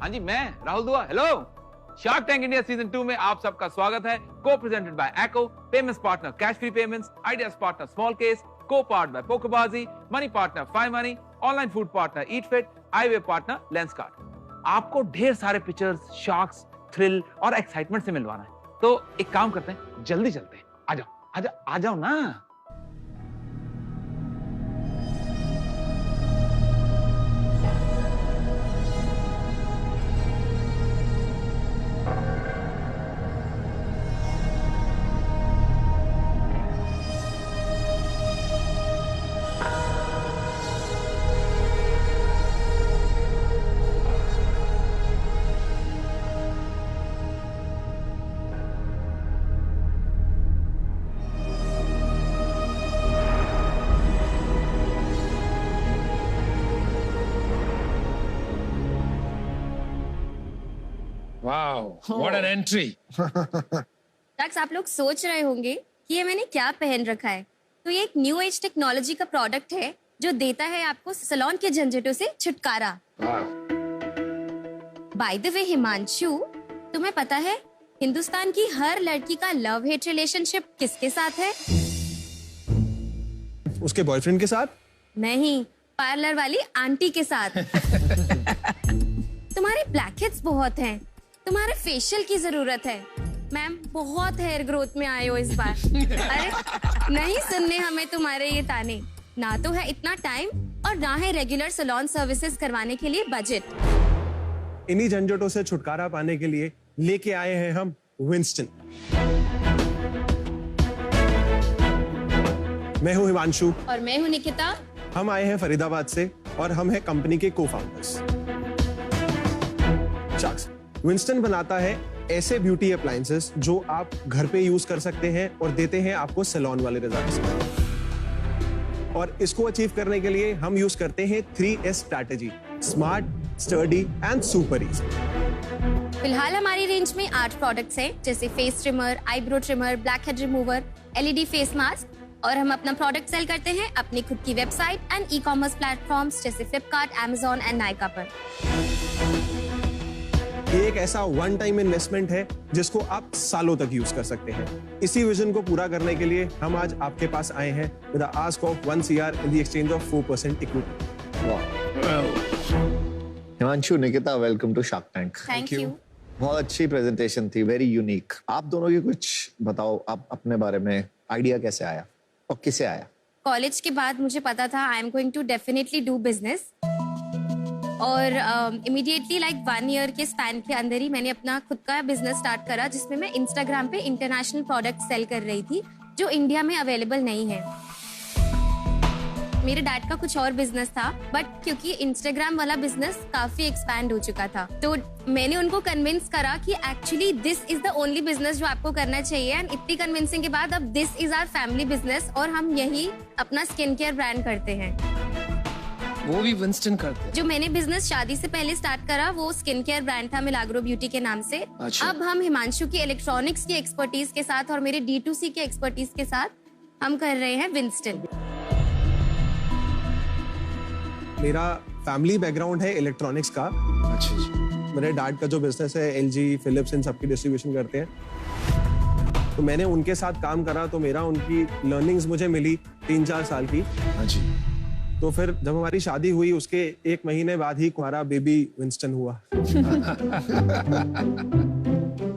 हाँ जी, मैं Rahul Dua. Hello, Shark Tank India season 2 में आप सबका स्वागत है। Co presented by Acko, payments partner cash free payments, ideas partner small case, co part by PokerBaazi, money partner five money, online food partner eat fit, eyewear partner Lenskart. आपको ढेर सारे pictures, shocks, thrill और excitement से मिलवाना है। तो एक काम करते हैं, जल्दी चलते हैं। आ जाओ, आ जाओ ना। Wow, what an entry! टक्स, आप लोग सोच रहे होंगे कि ये मैंने क्या पहन रखा है। तो ये एक न्यू एज टेक्नोलॉजी का प्रोडक्ट है जो देता है आपको सैलून के झंझटों से छुटकारा। Wow. By the way Himanshu, तुम्हें पता है हिंदुस्तान की हर लड़की का लव हेट रिलेशनशिप किसके साथ है? उसके बॉयफ्रेंड के साथ? नहीं, पार्लर वाली आंटी के साथ। तुम्हारे ब्लैकहेड्स बहुत हैं, तुम्हारे फेशियल की जरूरत है। मैम, बहुत हेयर ग्रोथ में आए हो इस बार। अरे नहीं सुनने हमें तुम्हारे ये ताने। ना तो है इतना टाइम और ना है रेगुलर सैलून सर्विसेज करवाने के लिए बजट। इन्हीं झंझटों से छुटकारा पाने के लिए लेके आए हैं हम विंस्टन। मैं हूं हिमांशु और मैं हूं निकिता। हम आए हैं फरीदाबाद से और हम हैं कंपनी के को-फाउंडर्स। शख्स विंस्टन बनाता है ऐसे ब्यूटी अप्लायंसेस जो आप घर पे यूज कर सकते हैं और देते हैं आपको सैलून वाले रिजल्ट्स। और इसको अचीव करने के लिए हम यूज करते हैं 3S strategy: smart, sturdy and super easy. फिलहाल हमारी रेंज में 8 प्रोडक्ट्स हैं, जैसे face trimmer, eyebrow trimmer, black head remover, LED face mask. और हम अपना प्रोडक्ट सेल करते हैं अपनी खुद की वेबसाइट एंड ई-कॉमर्स प्लेटफॉर्म्स जैसे फ्लिपकार्ट, अमेज़न एंड नायका पर। ये एक ऐसा वन टाइम इन्वेस्टमेंट है जिसको आप सालों तक यूज कर सकते हैं। इसी विजन को पूरा करने के लिए हम आज आपके पास आए हैं with the ask of 1 CR in the exchange of 4% equity. Himanshu, Nikita, welcome to Shark Tank. Thank you. बहुत अच्छी प्रेजेंटेशन थी, वेरी यूनिक। आप दोनों की कुछ बताओ, आप अपने बारे में, आइडिया कैसे आया और किसे आया? कॉलेज के बाद मुझे पता था I am going to definitely do business. और इमीडिएटली लाइक 1 ईयर के स्पैन के अंदर ही मैंने अपना खुद का बिजनेस स्टार्ट करा, जिसमें मैं इंस्टाग्राम पे इंटरनेशनल प्रोडक्ट सेल कर रही थी जो इंडिया में अवेलेबल नहीं है। मेरे डैड का कुछ और बिजनेस था, बट क्योंकि इंस्टाग्राम वाला बिजनेस काफी एक्सपैंड हो चुका था, तो मैंने उनको कन्विंस करा कि actually this is the only business जो आपको करना चाहिए। एंड इतनी कन्विंसिंग के बाद अब this is our family business और हम यही अपना स्किन केयर ब्रांड करते हैं। वो भी विंस्टन करते हैं। जो मैंने बिजनेस शादी से पहले स्टार्ट करा वो स्किन केयर ब्रांड था मिलाग्रो ब्यूटी के नाम से। अच्छा। अब हम हिमांशु की इलेक्ट्रॉनिक्स की एक्सपर्टीज के साथ और मेरे D2C के एक्सपर्टीज के साथ हम कर रहे हैं विंस्टन। मेरा फैमिली बैकग्राउंड है इलेक्ट्रॉनिक्स का। अच्छा जी। मेरे डैड का जो बिजनेस है LG, फिलिप्स, इन सबकी डिस्ट्रीब्यूशन करते हैं। तो मैंने उनके साथ काम करा, तो मेरा उनकी लर्निंग्स मुझे मिली 3-4 साल की। हाँ जी। तो फिर जब हमारी शादी हुई उसके 1 महीने बाद ही हमारा बेबी विंस्टन हुआ।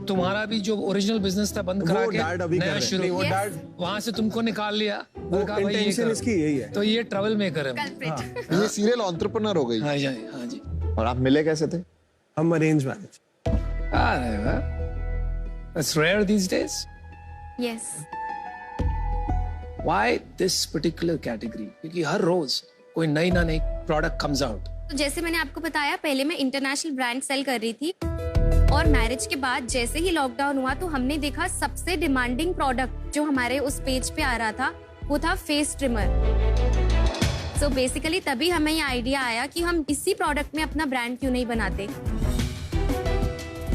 तुम्हारा भी जो ओरिजिनल बिजनेस था बंद करा वो के डैड अभी कर नया रहे हैं। शुरू, नहीं, वो Yes. डैड, वहां से तुमको निकाल लिया। वो और कहा, भाई, ये इंटेंशन करो। इसकी यही है। तो ये ट्रैवल मेकर है। कल्प्रिट। ये सीरियल एंटरप्रेन्योर हो गई। हाँ जी, हाँ जी। और आप मिले कैसे थे? हम अरेंज मैरिज। अरे वाह, It's rare these days. Yes. Why this particular category? क्योंकि हर रोज कोई नई प्रोडक्ट कम्स आउट। तो जैसे मैंने आपको बताया, पहले मैं इंटरनेशनल ब्रांड सेल कर रही थी और मैरिज के बाद जैसे ही लॉकडाउन हुआ तो हमने देखा सबसे डिमांडिंग प्रोडक्ट जो हमारे उस पेज पे आ रहा था वो था फेस ट्रिमर। सो बेसिकली तभी हमें ये आइडिया आया कि हम इसी प्रोडक्ट में अपना ब्रांड क्यों नहीं बनाते।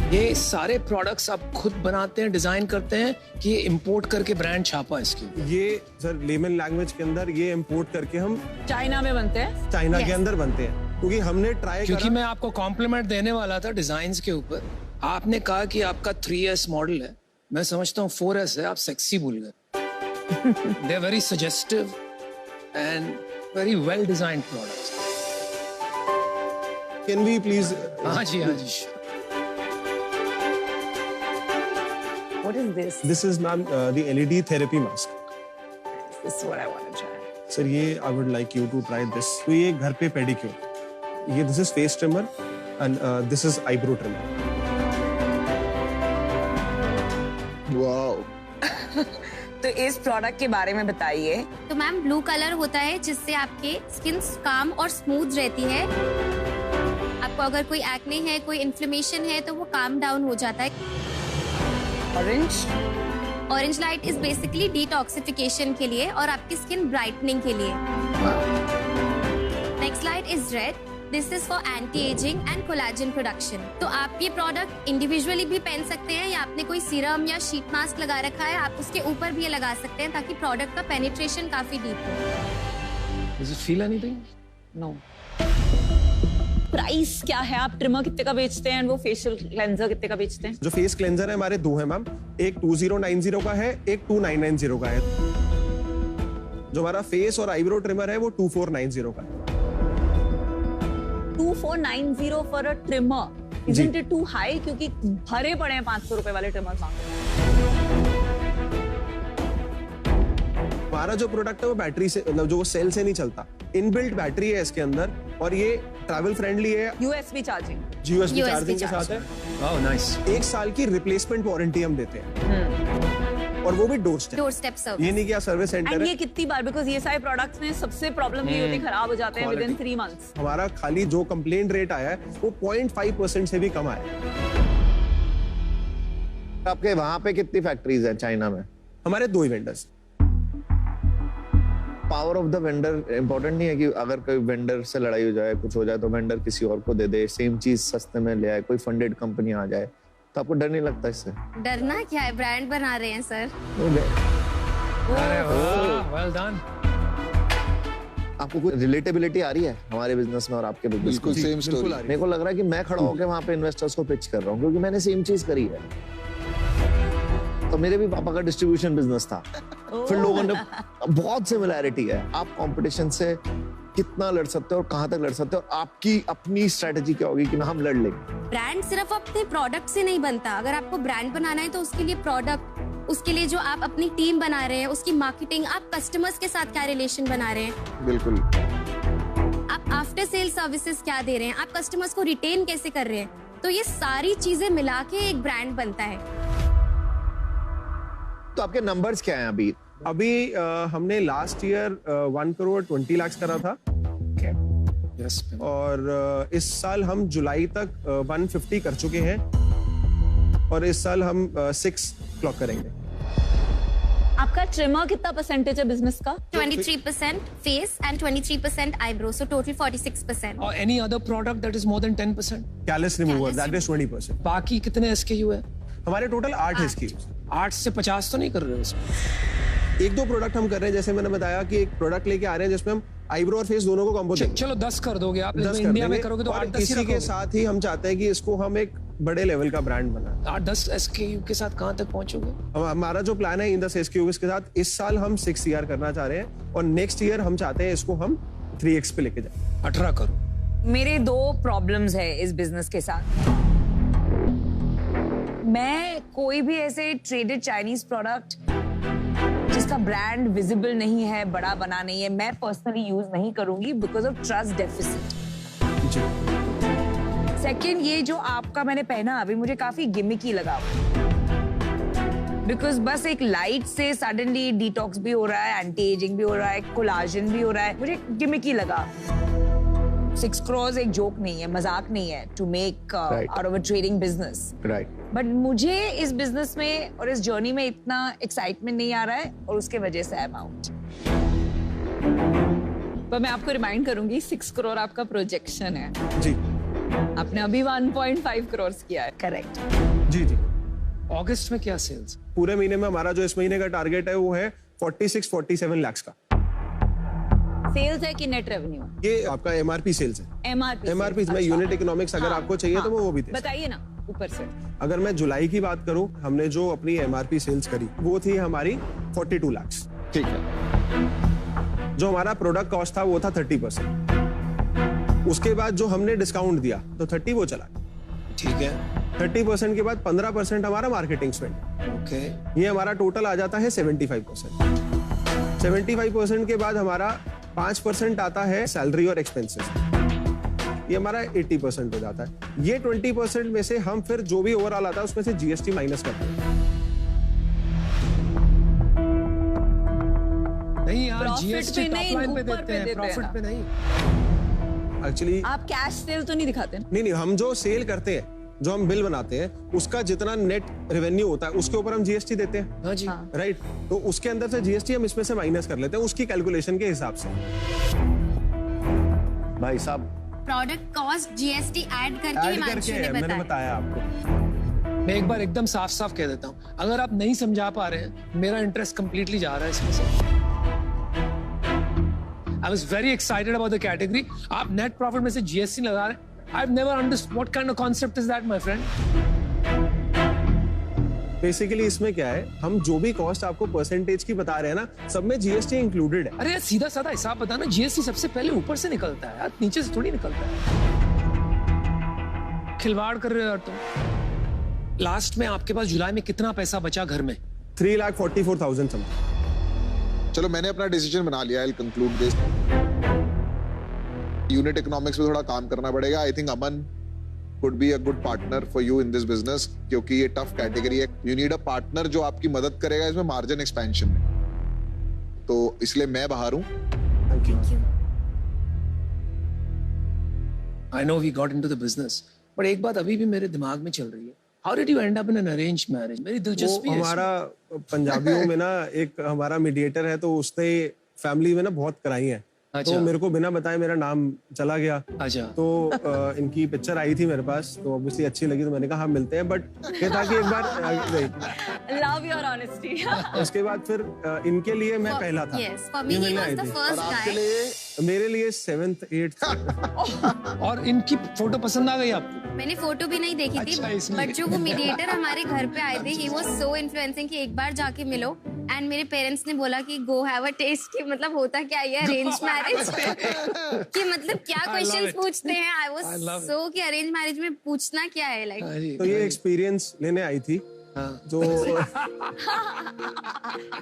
ये सारे प्रोडक्ट्स आप खुद बनाते हैं, डिजाइन करते हैं कि ये इंपोर्ट करके ब्रांड छापा इसकी? ये सर लेमन लैंग्वेज के अंदर ये इंपोर्ट करके हम चाइना में बनते हैं। चाइना के Yes. अंदर बनते हैं। क्योंकि हमने ट्राई क्योंकि करा। मैं आपको कॉम्प्लीमेंट देने वाला था डिजाइन के ऊपर। आपने कहा कि आपका 3S मॉडल है, मैं समझता हूँ 4S है, आप सेक्सी भूल गए। They are very suggestive and very well designed products. Can we please? हाँ जी, हाँ जी। What is this? This is ma'am the LED therapy mask. This is what I want to try. Sir ये I would like you to try this. तो ये घर पे pedicure, ये this is face trimmer and this is eyebrow trimmer. Wow. तो इस product के बारे में बताइए। तो मैम ब्लू कलर होता है जिससे आपके स्किन काम और स्मूथ रहती है। आपको अगर कोई एक्ने है, कोई इन्फ्लेमेशन है तो वो काम डाउन हो जाता है। Orange orange light is basically detoxification के लिए और आपकी स्किन ब्राइटनिंग के लिए। Next light is red, this is for anti ageing and collagen production. तो आप ये प्रोडक्ट इंडिविजुअली भी पहन सकते हैं या आपने कोई सीरम या शीट मास्क लगा रखा है, आप उसके ऊपर भी ये लगा सकते हैं ताकि प्रोडक्ट का पेनिट्रेशन काफी डीप हो। Does it feel anything? No. Price क्या है? आप ट्रिमर कितने का बेचते हैं और वो फेशियल क्लेंजर कितने का बेचते हैं? जो फेस क्लेंजर है हमारे दो हैं मैम, एक 2090 का है, एक 2990 का है। जो हमारा फेस और आईब्रो ट्रिमर है वो 2490 का है। 2490 for a trimmer. Isn't it too high? क्योंकि भरे पड़े हैं 500 रुपए वाले ट्रिमर मांग रहे हैं। हमारा जो प्रोडक्ट है वो बैटरी से, मतलब जो सेल से नहीं चलता, इनबिल्ट बैटरी है इसके अंदर और ये ट्रैवल फ्रेंडली है। USB charging. USB USB charging के साथ है। Oh, nice. 1 साल की रिप्लेसमेंट वारंटी हम देते हैं और वो भी डोर स्टेप। डोर स्टेप ये सर्विस। नहीं कि सर्विस सेंटर एंड है। ये कितनी बार, बिकॉज ये सारे प्रोडक्ट्स में सबसे प्रॉब्लम ये होती है खराब हो जाते हैं विद इन 3 मंथ्स। हमारा खाली जो कंप्लेंट रेट आया है वो 0.5% से भी कम आया है। आपके वहां पे कितनी फैक्ट्रीज हैं चाइना में? हमारे 2 ही vendors. Power of the vendor important नहीं है कि अगर कोई वेंडर से लड़ाई हो जाए, कुछ हो जाए तो वेंडर किसी और को दे दे, सेम चीज सस्ते में ले आए, कोई फंडेड कंपनी आ जाए, तो आपको डर नहीं लगता इससे? डरना क्या है, ब्रांड बना रहे हैं सर। अरे वाह, well done. आपको कोई रिलेटेबिलिटी आ रही है हमारे बिजनेस में और आपके बिजनेस में? बिल्कुल सेम स्टोरी। मेरे को लग रहा है कि मैं खड़ा होकर वहां पे इन्वेस्टर्स को पिच कर रहा हूँ क्योंकि मैंने सेम चीज करी है। तो मेरे भी पापा का डिस्ट्रीब्यूशन बिजनेस था। फिर लोगों ने, बहुत सिमिलैरिटी है। आप कंपटीशन से कितना लड़ सकते हो और कहां तक लड़ सकते हो, आपकी अपनी स्ट्रेटजी क्या होगी कि ना हम लड़ लेंगे। ब्रांड सिर्फ अपने प्रोडक्ट से नहीं बनता। अगर आपको ब्रांड बनाना है तो उसके लिए प्रोडक्ट, उसके लिए जो आप अपनी टीम बना रहे हैं, उसकी मार्केटिंग, आप कस्टमर्स के साथ क्या रिलेशन बना रहे हैं, बिल्कुल। आप आफ्टर सेल सर्विसेज क्या दे रहे हैं, आप कस्टमर्स को रिटेन कैसे कर रहे हैं, तो ये सारी चीजें मिला के एक ब्रांड बनता है। तो आपके नंबर्स क्या हैं अभी? अभी हमने लास्ट ईयर 1 करोड़ 20 लाख करा था Yes. और इस साल हम जुलाई तक 150 कर चुके हैं और इस साल हम 6 क्लॉक करेंगे। आपका ट्रिमर कितना परसेंटेज है बिजनेस का? 23% face and 23% eyebrow, so total 46%। Or any other product that is more than 10%? Callus remover, that is 20%। बाकी कितने SKU है? हमारे टोटल 8 SKU। 8 से 50 तो नहीं कर रहे हो इसमें? 1-2 प्रोडक्ट हम कर रहे हैं, जैसे मैंने बताया कि एक प्रोडक्ट लेके आ रहे हैं जिसमें हम आईब्रो और फेस दोनों को कॉम्बो देंगे। चलो 10 कर दोगे आप, 10 लेकिन कर इंडिया में देंगे करोगे तो और 8-10 ही इसी के रखोगे। साथ ही हम चाहते हैं कि इसको हम एक बड़े लेवल का ब्रांड बनाएं। 8-10 SKU के साथ कहाँ तक पहुंचोगे? हमारा जो प्लान है इन 10 SKUs के साथ, इस साल हम 6 CR करना चाह रहे हैं और नेक्स्ट ईयर हम चाहते हैं इसको हम 3x पे लेके जाएं। 18 करो। मेरे 2 प्रॉब्लम्स है इस बिजनेस के साथ। मैं कोई भी ऐसे ट्रेडेड चाइनीज प्रोडक्ट जिसका ब्रांड विजिबल नहीं है, बड़ा बना नहीं है, मैं पर्सनली यूज नहीं करूंगी because of trust deficit. Second, ये जो आपका मैंने पहना अभी मुझे काफी गिमिकी लगा, बिकॉज बस एक लाइट से सडनली डिटॉक्स भी हो रहा है, एंटी एजिंग भी हो रहा है, कोलाजन भी हो रहा है, मुझे गिमिकी लगा। 6 crores एक जोक नहीं है, मजाक नहीं है to make out of a trading business. Right. But मुझे इस बिजनेस में और इस जर्नी में इतना एक्साइटमेंट नहीं आ रहा है और उसके वजह से आई एम आउट। पर मैं आपको रिमाइंड करूंगी 6 करोड़ आपका प्रोजेक्शन है। जी आपने अभी 1.5 करोड़ किया है। करेक्ट। जी जी। अगस्त में क्या सेल्स? पूरे महीने में हमारा जो इस महीने का टारगेट है वो है 46-47 लाख का। सेल्स है कि नेट रेवेन्यू? ये आपका MRP सेल्स है। एमआरपी मैं यूनिट इकोनॉमिक्स अगर आपको चाहिए तो मैं वो भी दे सकता बताइए ना ऊपर से। हूं। अगर मैं जुलाई की बात करूं, हमने जो अपनी एमआरपी सेल्स करी वो थी हमारी 42 लाख। ठीक है। जो हमारा प्रोडक्ट कॉस्ट था वो था 30%। उसके बाद जो हमने डिस्काउंट दिया तो 30 वो चला। ठीक है, 30% के बाद 15% हमारा मार्केटिंग स्पेंड, ओके, ये हमारा टोटल आ जाता है 75%। 75% के बाद हमारा 5% आता है सैलरी और एक्सपेंसेस, ये हमारा 80% हो जाता है। ये 20% में से हम फिर जो भी ओवरऑल आता है उसमें से जीएसटी माइनस करते हैं। नहीं यार, Profit जीएसटी पे टॉप नहीं, लाइन पे ऊपर देते पे हैं, देते प्रॉफिट हैं पे नहीं। एक्चुअली आप कैश सेल तो नहीं दिखाते ना? नहीं, हम जो सेल करते हैं, जो हम बिल बनाते हैं, उसका जितना नेट रेवेन्यू होता है उसके ऊपर हम जीएसटी देते हैं। हाँ जी, राइट, तो उसके अंदर से जीएसटी हम इसमें से माइनस कर लेते हैं उसकी कैलकुलेशन के हिसाब से। भाई साहब, प्रोडक्ट कॉस्ट जीएसटी ऐड करके ऐड हिमांशु करके ने मैंने बताया। बताया आपको। मैं एक बार एकदम साफ साफ कह देता हूँ, अगर आप नहीं समझा पा रहे हैं, मेरा इंटरेस्ट कंप्लीटली जा रहा है इसमें से। I was very excited about the category. आप नेट प्रॉफिट में से जीएसटी लगा रहे हैं। I've never understood what kind of concept is that, my friend. Basically इसमें क्या है, हम जो भी कॉस्ट आपको परसेंटेज की बता रहे हैं ना, सब में जीएसटी इंक्लूडेड है। अरे यार, सीधा साधा हिसाब बताना, जीएसटी सबसे पहले ऊपर से निकलता है यार, नीचे से थोड़ी निकलता है। खिलवाड़ कर रहे हो यार तुम। लास्ट में आपके पास जुलाई में कितना पैसा बचा घर में? 3,44,000 समथिंग। चलो मैंने अपना डिसीजन बना लिया, I will conclude this. Unit economics में थोड़ा काम करना पड़ेगा। I think Aman could be a good partner for you in this business, क्योंकि ये टफ कैटेगरी है। You need a partner जो आपकी मदद करेगा इसमें मार्जिन एक्सपेंशन में। तो इसलिए मैं बाहर हूँ। Thank you. I know we got into the business, but एक बात अभी भी मेरे दिमाग में चल रही है। How did you end up in an arranged marriage? मेरी दिलचस्पी है इसमें। हमारा पंजाबियों में ना एक हमारा मीडिएटर है, तो उसने फैमिली में ना बहुत कराई है। अच्छा। तो मेरे को बिना बताए मेरा नाम चला गया। अच्छा। तो इनकी पिक्चर आई थी मेरे पास, तो ऑब्वियसली अच्छी लगी, तो मैंने कहा हाँ मिलते हैं। बट ये था कि एक बार नहीं, लव योर ऑनेस्टी। उसके बाद फिर इनके लिए मैं पहला था। Yes, for me ये he मिलने was आई the थी। first और आपके guy. लिए मेरे लिए 7th 8th। और इनकी फोटो पसंद आ गई आपको? मैंने फोटो भी नहीं देखी अच्छा, थी, इसलिए। बट जो वो मीडिएटर हमारे घर पे आए थे, ही वाज सो इन्फ्लुएंसिंग कि एक बार जाके मिलो। एंड मेरे पेरेंट्स ने बोला कि गो हैव अ टेस्ट, कि मतलब होता क्या है अरेंज मैरिज, कि मतलब क्या I love क्वेश्चंस it. पूछते हैं। आई I वाज love it. सो कि अरेंज मैरिज में पूछना क्या है, लाइक हाँ जी, तो ये एक्सपीरियंस लेने आई थी। हाँ। जो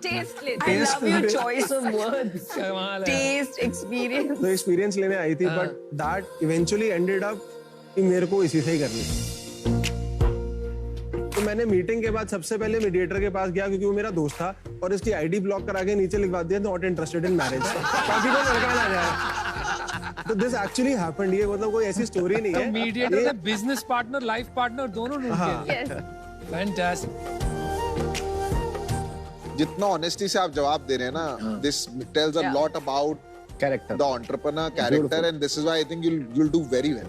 test I love your choice of words. कमाल है। Test experience. तो एक्सपीरियंस लेने आई थी, but that eventually ended up कि मेरे को इसी से ही करनी। तो मैंने मीटिंग के बाद सबसे पहले मीडिएटर के पास गया, क्योंकि वो मेरा दोस्त था, और इसकी आईडी ब्लॉक करा के नीचे लिखवा दिया नॉट इंटरेस्टेड इन मैरिज, ताकि कोई लड़का ना जाए। तो दिस एक्चुअली हैपेंड। ये मतलब कोई ऐसी स्टोरी नहीं है। मीडिएटर ये- ने बिजनेस पार्टनर, लाइफ पार्टनर दोनों ढूंढ हाँ। लिया। फैंटास्टिक। जितना ऑनेस्टी से आप जवाब दे रहे हैं ना, this tells a lot about character. The entrepreneur character, and this is why I think you'll do very well.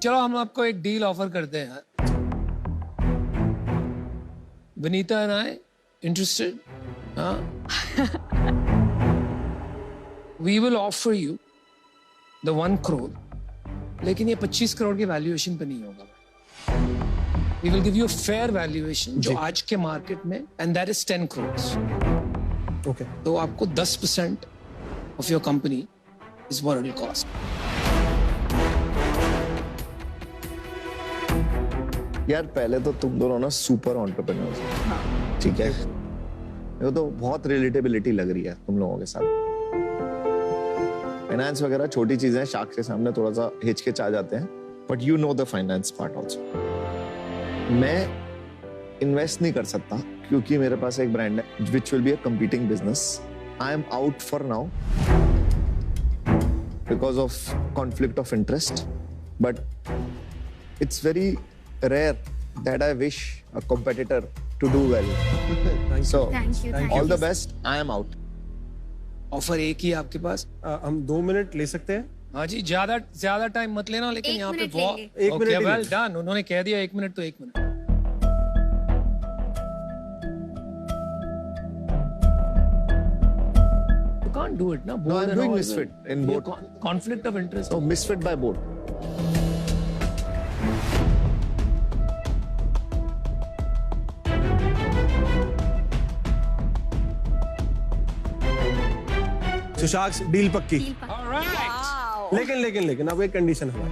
चलो हम आपको एक डील ऑफर करते हैं यार। Vinita and I interested? We will offer you the 1 crore, लेकिन ये 25 करोड़ की वैल्यूएशन पे नहीं होगा। We will give you a fair valuation जो आज के मार्केट में, and that is 10 crores. Okay. तो आपको 10% of your company is what it will cost. यार पहले तो तुम दोनों ना सुपर एंटरप्रेन्योर्स हो, ठीक है? मेरे को तो बहुत रिलेटेबिलिटी लग रही है तुम लोगों के साथ। फाइनेंस वगैरह छोटी चीजें हैं, शाख के सामने थोड़ा सा हिचकिच आ जाते हैं, but you know the finance part also. मैं इन्वेस्ट नहीं कर सकता क्योंकि मेरे पास एक ब्रांड है which will be a competing business. I am out for now because of conflict of interest, but it's very rare that I wish a competitor to do well. So, Thank you. all the best. I am out. Offer एक ही है आपके पास? हम 2 minute ले सकते हैं? हाँ जी, ज्यादा time मत लेना, लेकिन 1 यहाँ पे मिनट बहुत लेंगे। 1 मिनट ही वेल लेंगे। डन। उन्होंने कह दिया 1 मिनट, तो 1 minute. You can't can't do it, na? No, I'm doing Misfit in both. Conflict of interest. So Misfit by both. सुशाक्स डील पक्की। All right. लेकिन अब एक कंडीशन है,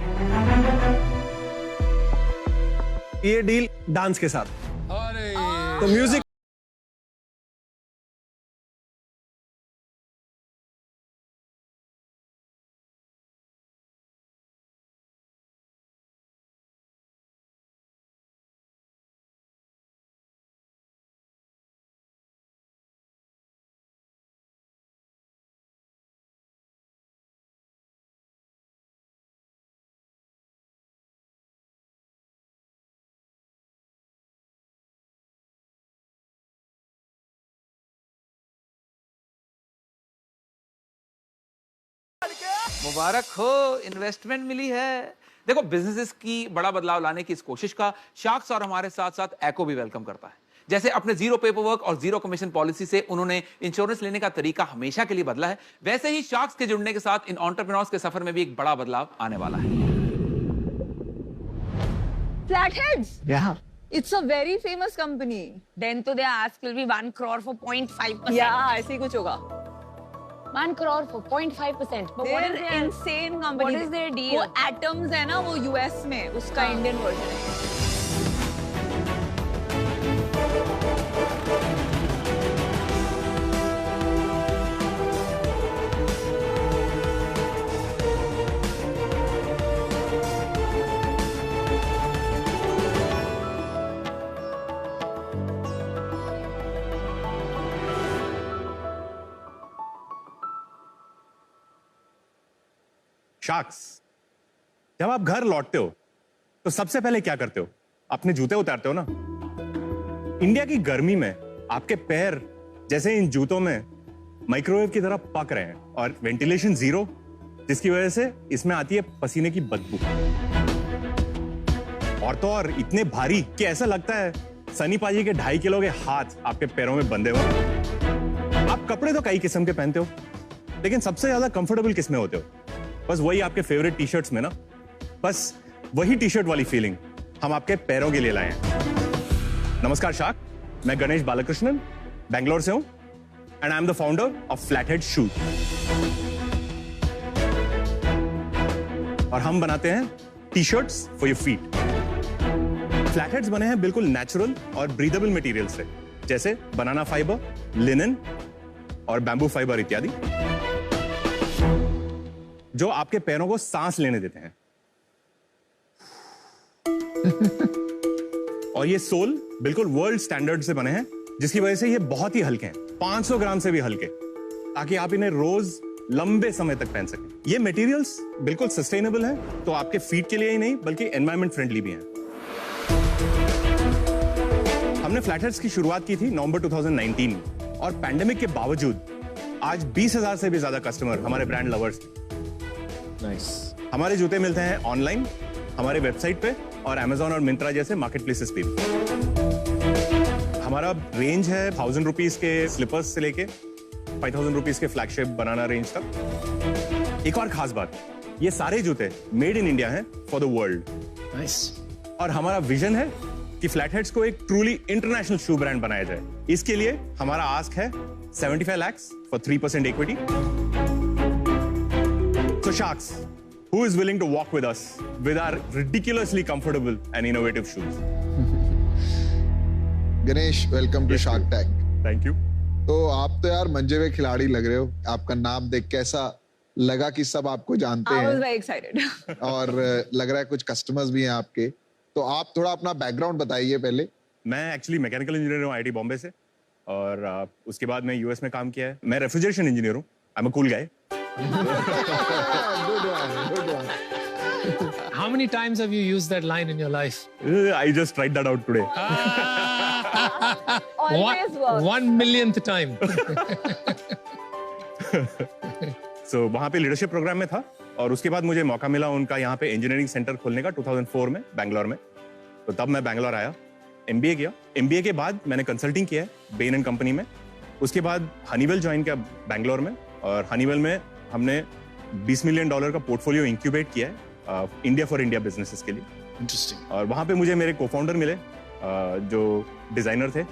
ये डील डांस के साथ। अरे तो म्यूजिक मुबारक हो, इन्वेस्टमेंट मिली है। देखो, बिजनेसेस की बड़ा बदलाव लाने की इस कोशिश का शार्क्स और हमारे साथ साथ एको भी वेलकम करता है। जैसे अपने जीरो पेपर वर्क और जीरो कमीशन पॉलिसी से उन्होंने इंश्योरेंस लेने का तरीका हमेशा के लिए बदला है, वैसे ही शार्क्स के जुड़ने के साथ इन एंटरप्रेन्योर्स के सफर में भी एक बड़ा बदलाव आने वाला है। Flatheads. Yeah. It's a very famous company. Then to the ask will be 1 crore for 0.5%. Yeah, ऐसे ही कुछ होगा. 1 crore for 0.5%. But what is They're their insane company. What is their deal? वो Atoms है ना, वो US में, उसका Indian version है. शार्क्स, जब आप घर लौटते हो तो सबसे पहले क्या करते हो? अपने जूते उतारते हो ना। इंडिया की गर्मी में आपके पैर जैसे इन जूतों में माइक्रोवेव की तरह पक रहे हैं और वेंटिलेशन जीरो, जिसकी वजह से इसमें आती है पसीने की बदबू। और तो और इतने भारी कि ऐसा लगता है सनी पाजी के 2.5 किलो के हाथ आपके पैरों में बंधे हुए। आप कपड़े तो कई किस्म के पहनते हो, लेकिन सबसे ज्यादा कंफर्टेबल किस में होते हो? बस वही आपके फेवरेट टी शर्ट्स में ना। बस वही टी शर्ट वाली फीलिंग हम आपके पैरों के लिए लाए हैं। नमस्कार शार्क, मैं गणेश बालकृष्णन बैंगलोर से हूं and I am the founder of Flathead shoes. और हम बनाते हैं T shirts for your feet. Flatheads बने हैं बिल्कुल नेचुरल और ब्रीदेबल मटेरियल से, जैसे बनाना फाइबर, लिनन और बैम्बू फाइबर इत्यादि, जो आपके पैरों को सांस लेने देते हैं। और ये सोल बिल्कुल वर्ल्ड स्टैंडर्ड से बने हैं, जिसकी वजह से ये बहुत ही हल्के हैं, 500 ग्राम से भी हल्के, ताकि आप इन्हें रोज लंबे समय तक पहन सकें। ये मटेरियल्स बिल्कुल सस्टेनेबल हैं, तो आपके फीट के लिए ही नहीं बल्कि एनवायरमेंट फ्रेंडली भी हैं। हमने फ्लैटहेड्स की शुरुआत की थी नवंबर 2019 में, और पैंडेमिक के बावजूद आज 20,000 से भी ज्यादा कस्टमर हमारे ब्रांड लवर्स। Nice. हमारे जूते मिलते हैं ऑनलाइन, हमारे वेबसाइट पे और Amazon और मिंत्रा जैसे मार्केट प्लेसेस पे भी। हमारा रेंज है 1000 रुपीज के स्लीपर्स से लेके 5000 रुपीज के फ्लैगशिप बनाना रेंज तक। एक और खास बात, ये सारे जूते मेड इन इंडिया हैं फॉर द वर्ल्ड। नाइस। और हमारा विजन है कि फ्लैटहेड्स को एक ट्रूली इंटरनेशनल शू ब्रांड बनाया जाए। इसके लिए हमारा आस्क है 75 lakhs for 3% equity. So Sharks, who is willing to walk with us with our ridiculously comfortable and innovative shoes? Ganesh, welcome to Shark Tank. Thank you. तो आप तो यार मंजे हुए खिलाड़ी लग रहे हो। आपका नाम देख कैसा लगा कि सब आपको जानते I was हैं very excited. और लग रहा है कुछ कस्टमर्स भी हैं आपके। तो आप थोड़ा अपना बैकग्राउंड बताइए पहले। मैं एक्चुअली मैकेनिकल इंजीनियर हूँ IIT बॉम्बे से, और उसके बाद मैं यूएस में काम किया है। मैं रेफ्रिजरेशन इंजीनियर हूँ। I am a cool guy. Good one. How many times have you used that line in your life? I just tried that out today. Always works. 1 millionth time. So वहाँ पे leadership programme में था, और उसके बाद मुझे मौका मिला उनका यहाँ पे इंजीनियरिंग सेंटर खोलने का 2004 में बैंगलोर में। तो तब मैं बैंगलोर आया, MBA किया। MBA के बाद मैंने कंसल्टिंग किया है बेन एंड कंपनी में। उसके बाद हनीवेल ज्वाइन किया बैंगलोर में, और हनीवेल में हमने $20 मिलियन का पोर्टफोलियो इंक्यूबेट किया है इंडिया फॉर इंडिया बिजनेसेस के लिए। इंटरेस्टिंग। और वहाँ पे मुझे मेरे को-फाउंडर मिले जो डिजाइनर थे,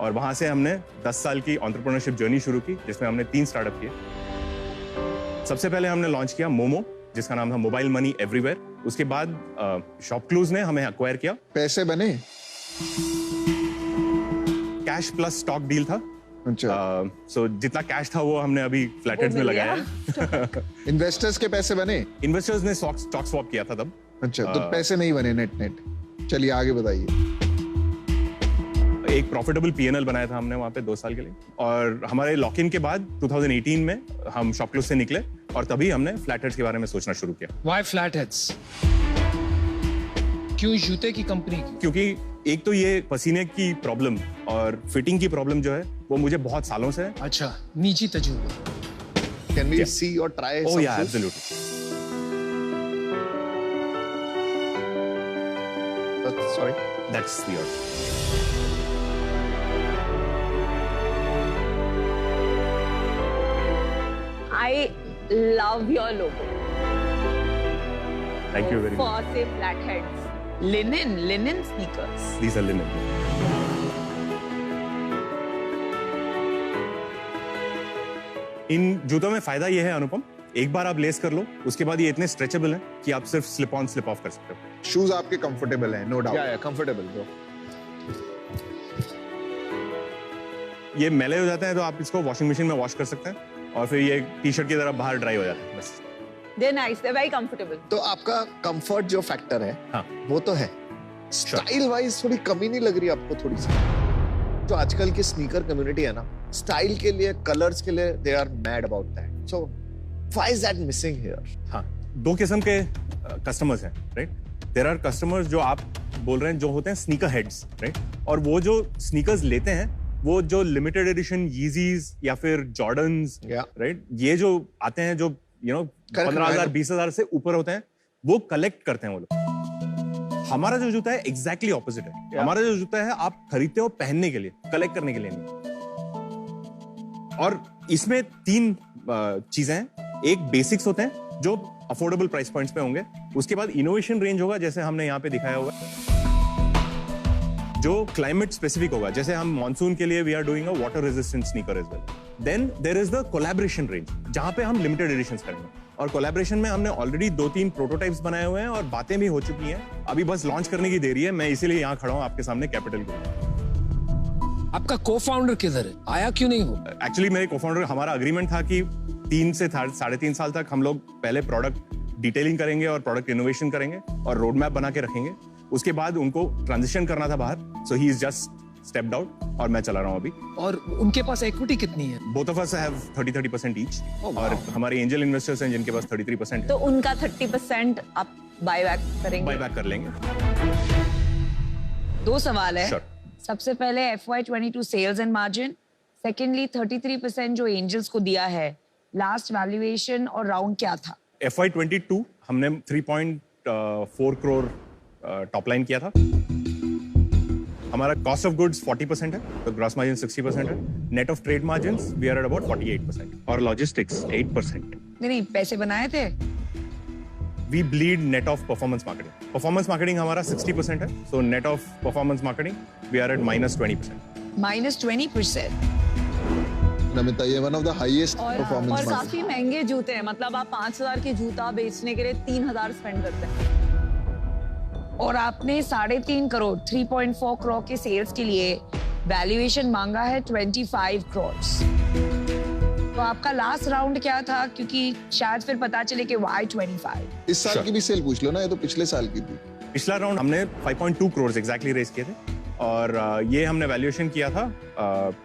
और वहाँ से हमने 10 साल की एंटरप्रेन्योरशिप जर्नी शुरू की, जिसमें हमने 3 स्टार्टअप किए। सबसे पहले हमने लॉन्च किया मोमो, जिसका नाम था मोबाइल मनी एवरीवेयर। उसके बाद शॉपक्लूज ने हमें एक्वायर किया। पैसे बने? कैश प्लस स्टॉक डील था। अच्छा। सो जितना कैश था वो हमने अभी फ्लैटेड्स में लगाया है। इन्वेस्टर्स के पैसे बने? इन्वेस्टर्स ने स्टॉक स्वैप किया था तब। अच्छा, तो पैसे नहीं बने नेट। चलिए आगे बताइए। एक प्रॉफिटेबल P&L बनाया था हमने वहाँ पे 2 साल के लिए, और हमारे लॉक इन के बाद 2018 में हम शॉपक्लूज से निकले, और तभी हमने फ्लैटहेड्स के बारे में सोचना शुरू किया। Why Flatheads? क्यों जूते की कंपनी? क्योंकि एक तो ये पसीने की प्रॉब्लम और फिटिंग की प्रॉब्लम जो है वो मुझे बहुत सालों से है। अच्छा, निजी तजुर्बा। Can we see or try Oh some yeah, shoes? absolutely. Sorry. That's the order. I love your logo. Thank you very much. For say Flatheads. Linen sneakers. These are linen. इन जूतों में फायदा ये है अनुपम, एक बार आप लेस कर लो, उसके बाद ये इतने स्ट्रेचेबल हैं कि आप सिर्फ स्लिप ऑन स्लिप ऑफ कर सकते हो। शूज आपके कंफर्टेबल हैं, नो डाउट। या कंफर्टेबल ब्रो। ये मैले हो जाते हैं तो आप इसको वॉशिंग मशीन में वॉश कर सकते हैं, और फिर ये टी-शर्ट की तरह बाहर ड्राई हो जाता है बस। They're nice. They're very comfortable. तो आपका कंफर्ट जो फैक्टर है, हाँ। वो तो है। स्टाइल वाइज थोड़ी कमी नहीं लग रही आपको थोड़ी सी? जो आजकल की स्नीकर कम्युनिटी है ना, स्टाइल के लिए, कलर्स के लिए, they are mad about that. So why is that missing here? हाँ, 2 किस्म के कस्टमर्स हैं, राइट? देयर आर कस्टमर्स जो आप बोल रहे हैं जो होते हैं स्नीकर हेड्स, राइट? और वो जो स्नीकर्स लेते हैं वो जो लिमिटेड एडिशन यीजीज या फिर जॉर्डन्स, राइट, ये जो आते हैं जो 15,000 20,000 से ऊपर होते हैं, वो कलेक्ट करते हैं वो लोग। हमारा जो जूता है एग्जैक्टली ऑपोजिट है। हमारा जो जूता है आप खरीदते हो पहनने के लिए, कलेक्ट करने के लिए नहीं। और इसमें 3 चीजें हैं। एक बेसिक्स होते हैं जो अफोर्डेबल प्राइस पॉइंट्स पे होंगे, उसके बाद इनोवेशन रेंज होगा जैसे हमने यहाँ पे दिखाया होगा, जो क्लाइमेट स्पेसिफिक होगा, जैसे हम मॉनसून के लिए we are doing a water resistant sneaker as well. Then there is the collaboration range, जहां पे हम लिमिटेड एडिशंस करेंगे, और कोलैबोरेशन में हमने ऑलरेडी 2-3 प्रोटोटाइप्स बनाए हुए हैं और बातें भी हो चुकी हैं, अभी बस लॉन्च करने की देरी है। मैं इसीलिए यहाँ खड़ा हूँ आपके सामने कैपिटल ग्रुप। आपका को-फाउंडर किधर है? आया क्यों नहीं हो? एक्चुअली मेरे को-फाउंडर, हमारा अग्रीमेंट था कि 3 से 3.5 साल तक हम लोग पहले प्रोडक्ट डिटेलिंग करेंगे और प्रोडक्ट इनोवेशन करेंगे और रोड मैप बना के रखेंगे। उसके बाद उनको ट्रांजिशन करना था बाहर, so he is just stepped out और मैं चला रहा हूँ अभी। और उनके पास इक्विटी कितनी है? Both of us have 30% each, और हमारे एंजल इन्वेस्टर्स हैं जिनके पास 33% है। तो उनका 30% आप बायबैक करेंगे? बायबैक कर लेंगे। 2 सवाल है। Sure. सबसे पहले FY22 sales and margin, secondly 33% जो एंजल्स को दिया है, लास्ट वैल्यूएशन और राउंड क्या था? FY22 हमने 3.4 करोड़ टॉप लाइन किया था। हमारा कॉस्ट ऑफ गुड्स 40% है, तो ग्रॉस मार्जिन 60% है। Net of trade margins we are at about 48%, और लॉजिस्टिक्स 8%। नहीं, पैसे बनाए थे। We bleed net of performance marketing. Performance marketing हमारा 60% है, so net of performance marketing we are at -20%। -20%। Namita, ये वन ऑफ द हाईएस्ट और परफॉर्मेंस काफी महंगे जूते हैं, मतलब आप 5,000 के जूता बेचने के लिए 3,000 स्पेंड करते हैं, और आपने 3.5 करोड़ 3.4 करोड़ के सेल्स के लिए वैल्यूएशन मांगा है 25 करोड़। तो आपका लास्ट राउंड क्या था? क्योंकि शायद फिर पता चले कि why 25। इस साल की भी सेल पूछ लो ना, ये तो पिछले साल की थी। पिछला राउंड हमने 5.2 करोड़ एग्जैक्टली रेज किए थे, और ये हमने वैल्यूएशन किया था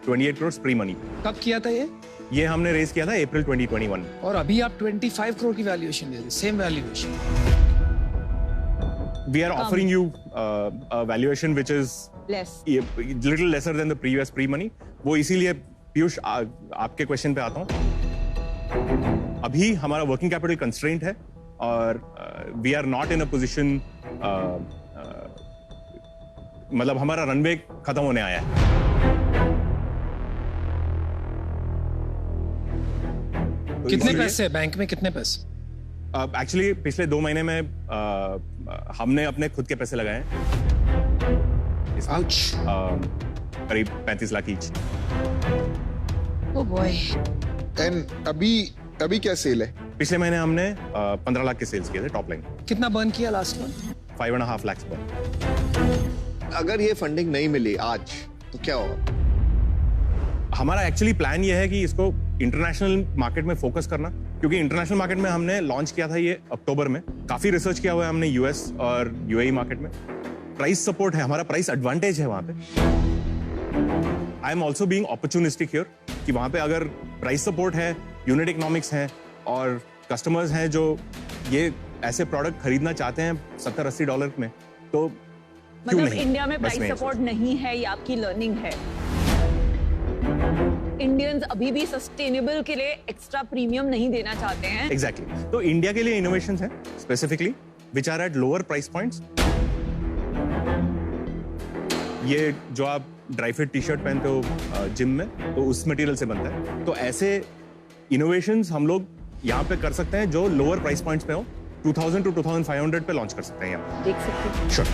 28 करोड़ प्री मनी। कब किया था ये? ये हमने रेज किया था अप्रैल 2021। और अभी आप 25 करोड़ की वैल्यूएशन दे रहे हैं, same valuation. We are offering you a valuation which is Less. little lesser than the previous pre-money. वो इसीलिए पीयूष आपके क्वेश्चन पे आता हूँ। अभी हमारा वर्किंग कैपिटल कंस्ट्रेंट है, और we are not in a position, मतलब हमारा रनवे खत्म होने आया है। कितने इसीलिए- पैसे बैंक में, कितने पैसे? एक्चुअली पिछले 2 महीने में हमने अपने खुद के पैसे लगाए हैं। Ouch. करीब 35 lakh each. Oh boy. And अभी क्या सेल है? पिछले महीने हमने 15 लाख के सेल्स किए थे टॉप लाइन। कितना बर्न किया लास्ट मंथ? 5.5 लाख पर। अगर ये फंडिंग नहीं मिली आज तो क्या होगा? हमारा एक्चुअली प्लान ये है कि इसको इंटरनेशनल मार्केट में फोकस करना, क्योंकि इंटरनेशनल मार्केट में हमने लॉन्च किया था ये अक्टूबर में। काफी रिसर्च किया हुआ है हमने यूएस और यूएई मार्केट में। प्राइस सपोर्ट है, हमारा प्राइस एडवांटेज है वहां पे। I am also being opportunistic here कि वहां पे अगर प्राइस सपोर्ट है, यूनिट इकोनॉमिक्स है और कस्टमर्स हैं जो ये ऐसे प्रोडक्ट खरीदना चाहते हैं $70-80 में, तो क्यों मतलब नहीं? इंडिया में बस प्राइस मैं ये सपोर्ट नहीं है, ये आपकी लर्निंग है। इंडियंस अभी भी सस्टेनेबल के लिए एक्स्ट्रा प्रीमियम नहीं देना चाहते हैं। एग्जैक्टली तो इंडिया के लिए इनोवेशंस हैं specifically which are at lower price points. ये जो आप ड्राई फिट टी शर्ट पहनते हो जिम में, तो उस मटेरियल से बनता है। तो ऐसे इनोवेशंस हम लोग यहाँ पे कर सकते हैं जो लोअर प्राइस पॉइंट्स पे हो। 2000 to 2500 पे लॉन्च कर सकते हैं यहाँ। देख सकते हैं। श्योर।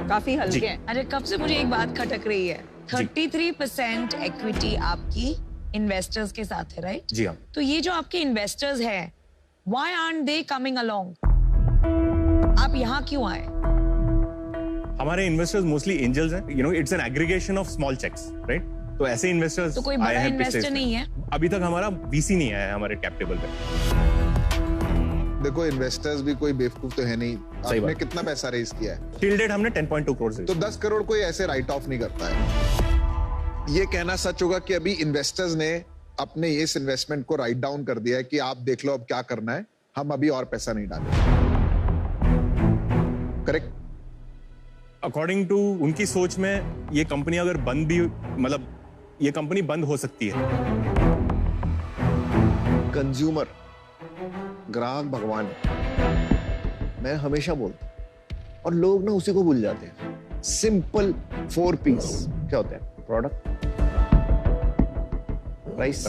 काफी जी। हल्के हैं। अरे कब से मुझे एक बात खटक रही है, 33% इक्विटी आपकी इन्वेस्टर्स के साथ है, राइट? जी हाँ। तो ये जो आपके इन्वेस्टर्स हैं, why aren't they coming along? आप यहाँ क्यों आए? हमारे इन्वेस्टर्स मोस्टली एंजल्स हैं, you know, it's an aggregation of small cheques, right? तो ऐसे इन्वेस्टर्स तो कोई बड़ा इन्वेस्टर नहीं है? अभी तक हमारा वीसी नहीं आया है हमारे कैप टेबल पे। देखो इन्वेस्टर्स भी कोई बेवकूफ तो है नहीं। सही आपने बात। कितना पैसा रेज किया है? टिल डेट हमने 10.2 करोड़ से। तो 10 करोड़ कोई ऐसे राइट ऑफ नहीं करता है। ये कहना सच होगा कि अभी इन्वेस्टर्स ने अपने इस इन्वेस्टमेंट को राइट डाउन कर दिया है कि आप देख लो अब क्या करना है, हम अभी और पैसा नहीं डालेंगे। करेक्ट? अकॉर्डिंग टू उनकी सोच में ये कंपनी अगर बंद भी, मतलब ये कंपनी बंद हो सकती है। कंज्यूमर, ग्राहक भगवान है। मैं हमेशा बोलता हूं और लोग ना उसी को भूल जाते हैं। सिंपल 4 पीस क्या होते हैं? प्रोडक्ट, प्राइस,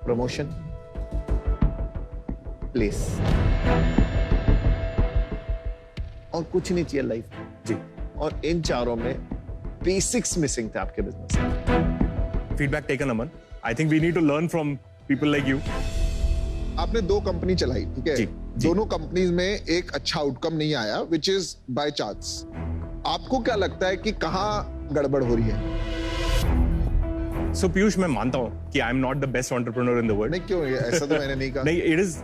प्रमोशन, प्लेस, और कुछ नहीं चाहिए लाइफ जी। और इन चारों में बेसिक्स मिसिंग थे आपके बिजनेस में। Feedback taken Aman. I think we need to learn from people like you. आपने 2 कंपनी चलाई, ठीक है? जी, जी। दोनों कंपनीज में एक अच्छा आउटकम नहीं आया, विच इज बाय चांस। आपको क्या लगता है कि कहाँ गड़बड़ हो रही है? सो पीयूष, मैं मानता हूँ कि I am not the best entrepreneur in the world. नहीं, क्यों? ऐसा तो मैंने नहीं कहा। नहीं, it is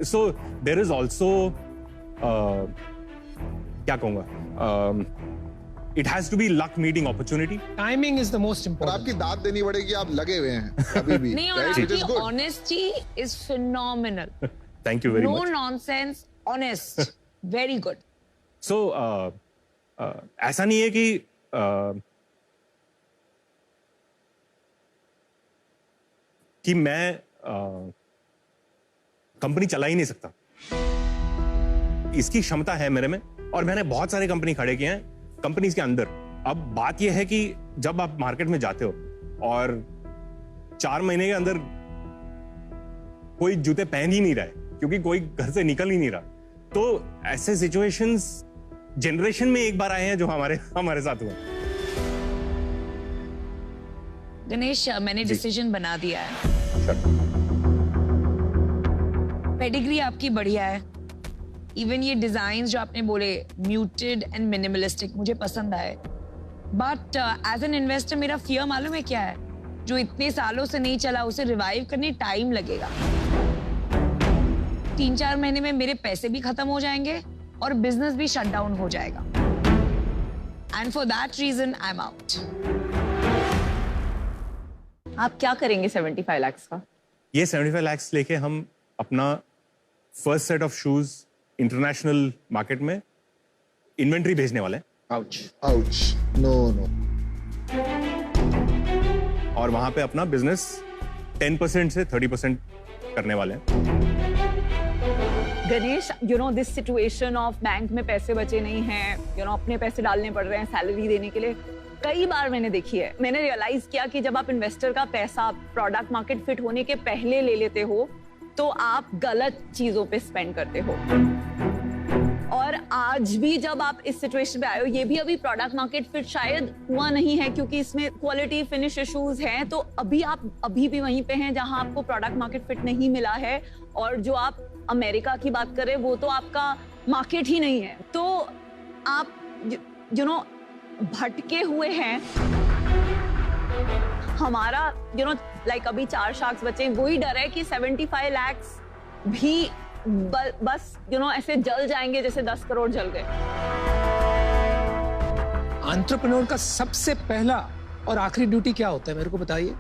so there is also क्या कहूंगा, it has to be luck meeting opportunity. Timing is the most और इंपॉर्टेंट। आपकी दाद देनी पड़ेगी, आप लगे हुए हैं अभी भी। नहीं, और right? Which is आपकी good. Honesty is phenomenal. Thank you very no much. Nonsense, honest, very good. So ऐसा नहीं है कि मैं कंपनी चला ही नहीं सकता। इसकी क्षमता है मेरे में, और मैंने बहुत सारे कंपनी खड़े किए हैं कंपनीज के अंदर। अब बात यह है कि जब आप मार्केट में जाते हो और 4 महीने के अंदर कोई जूते पहन ही नहीं रहा है क्योंकि कोई घर से निकल ही नहीं रहा, तो ऐसे सिचुएशंस जनरेशन में एक बार आए हैं जो हमारे साथ हुए। गणेश, मैंने डिसीजन बना दिया है। पेडिग्री आपकी बढ़िया है। इवन ये डिजाइन जो आपने बोले म्यूटेड एंड मिनिमलिस्टिक मुझे पसंद आए। बट एज एन इन्वेस्टर मेरा फियर मालूम है क्या है? जो इतने सालों से नहीं चला उसे रिवाइव करने टाइम लगेगा। 3-4 महीने में मेरे पैसे भी खत्म हो जाएंगे और बिजनेस भी शट डाउन हो जाएगा। And for that reason I am out. आप क्या करेंगे 75 लाख का? ये 75 लाख लेके हम अपना first set of shoes international market में इन्वेंट्री भेजने वाले हैं। Ouch. No. और वहां पे अपना बिजनेस 10% से 30% करने वाले हैं। Ganesh, you know this situation of bank में पैसे बचे नहीं हैं, यू नो अपने पैसे डालने पड़ रहे हैं सैलरी देने के लिए, कई बार मैंने देखी है। मैंने रियलाइज किया कि जब आप इन्वेस्टर का पैसा प्रोडक्ट मार्केट फिट होने के पहले ले लेते हो तो आप गलत चीजों पे स्पेंड करते हो। और आज भी जब आप इस सिचुएशन पे आए हो, ये भी अभी प्रोडक्ट मार्केट फिट शायद हुआ नहीं है क्योंकि इसमें क्वालिटी फिनिश इश्यूज हैं, तो अभी आप अभी भी वहीं पे हैं जहां आपको प्रोडक्ट मार्केट फिट नहीं मिला है। और जो आप अमेरिका की बात करें वो तो आपका मार्केट ही नहीं है, तो आप यू नो भटके हुए हैं। हमारा यू नो लाइक अभी 4 शार्क्स बचे, वही डर है कि 75 लाख भी बस यू नो ऐसे जल जाएंगे जैसे 10 करोड़ जल गए। एंटरप्रेन्योर का सबसे पहला और आखिरी ड्यूटी क्या होता है, मेरे को बताइए।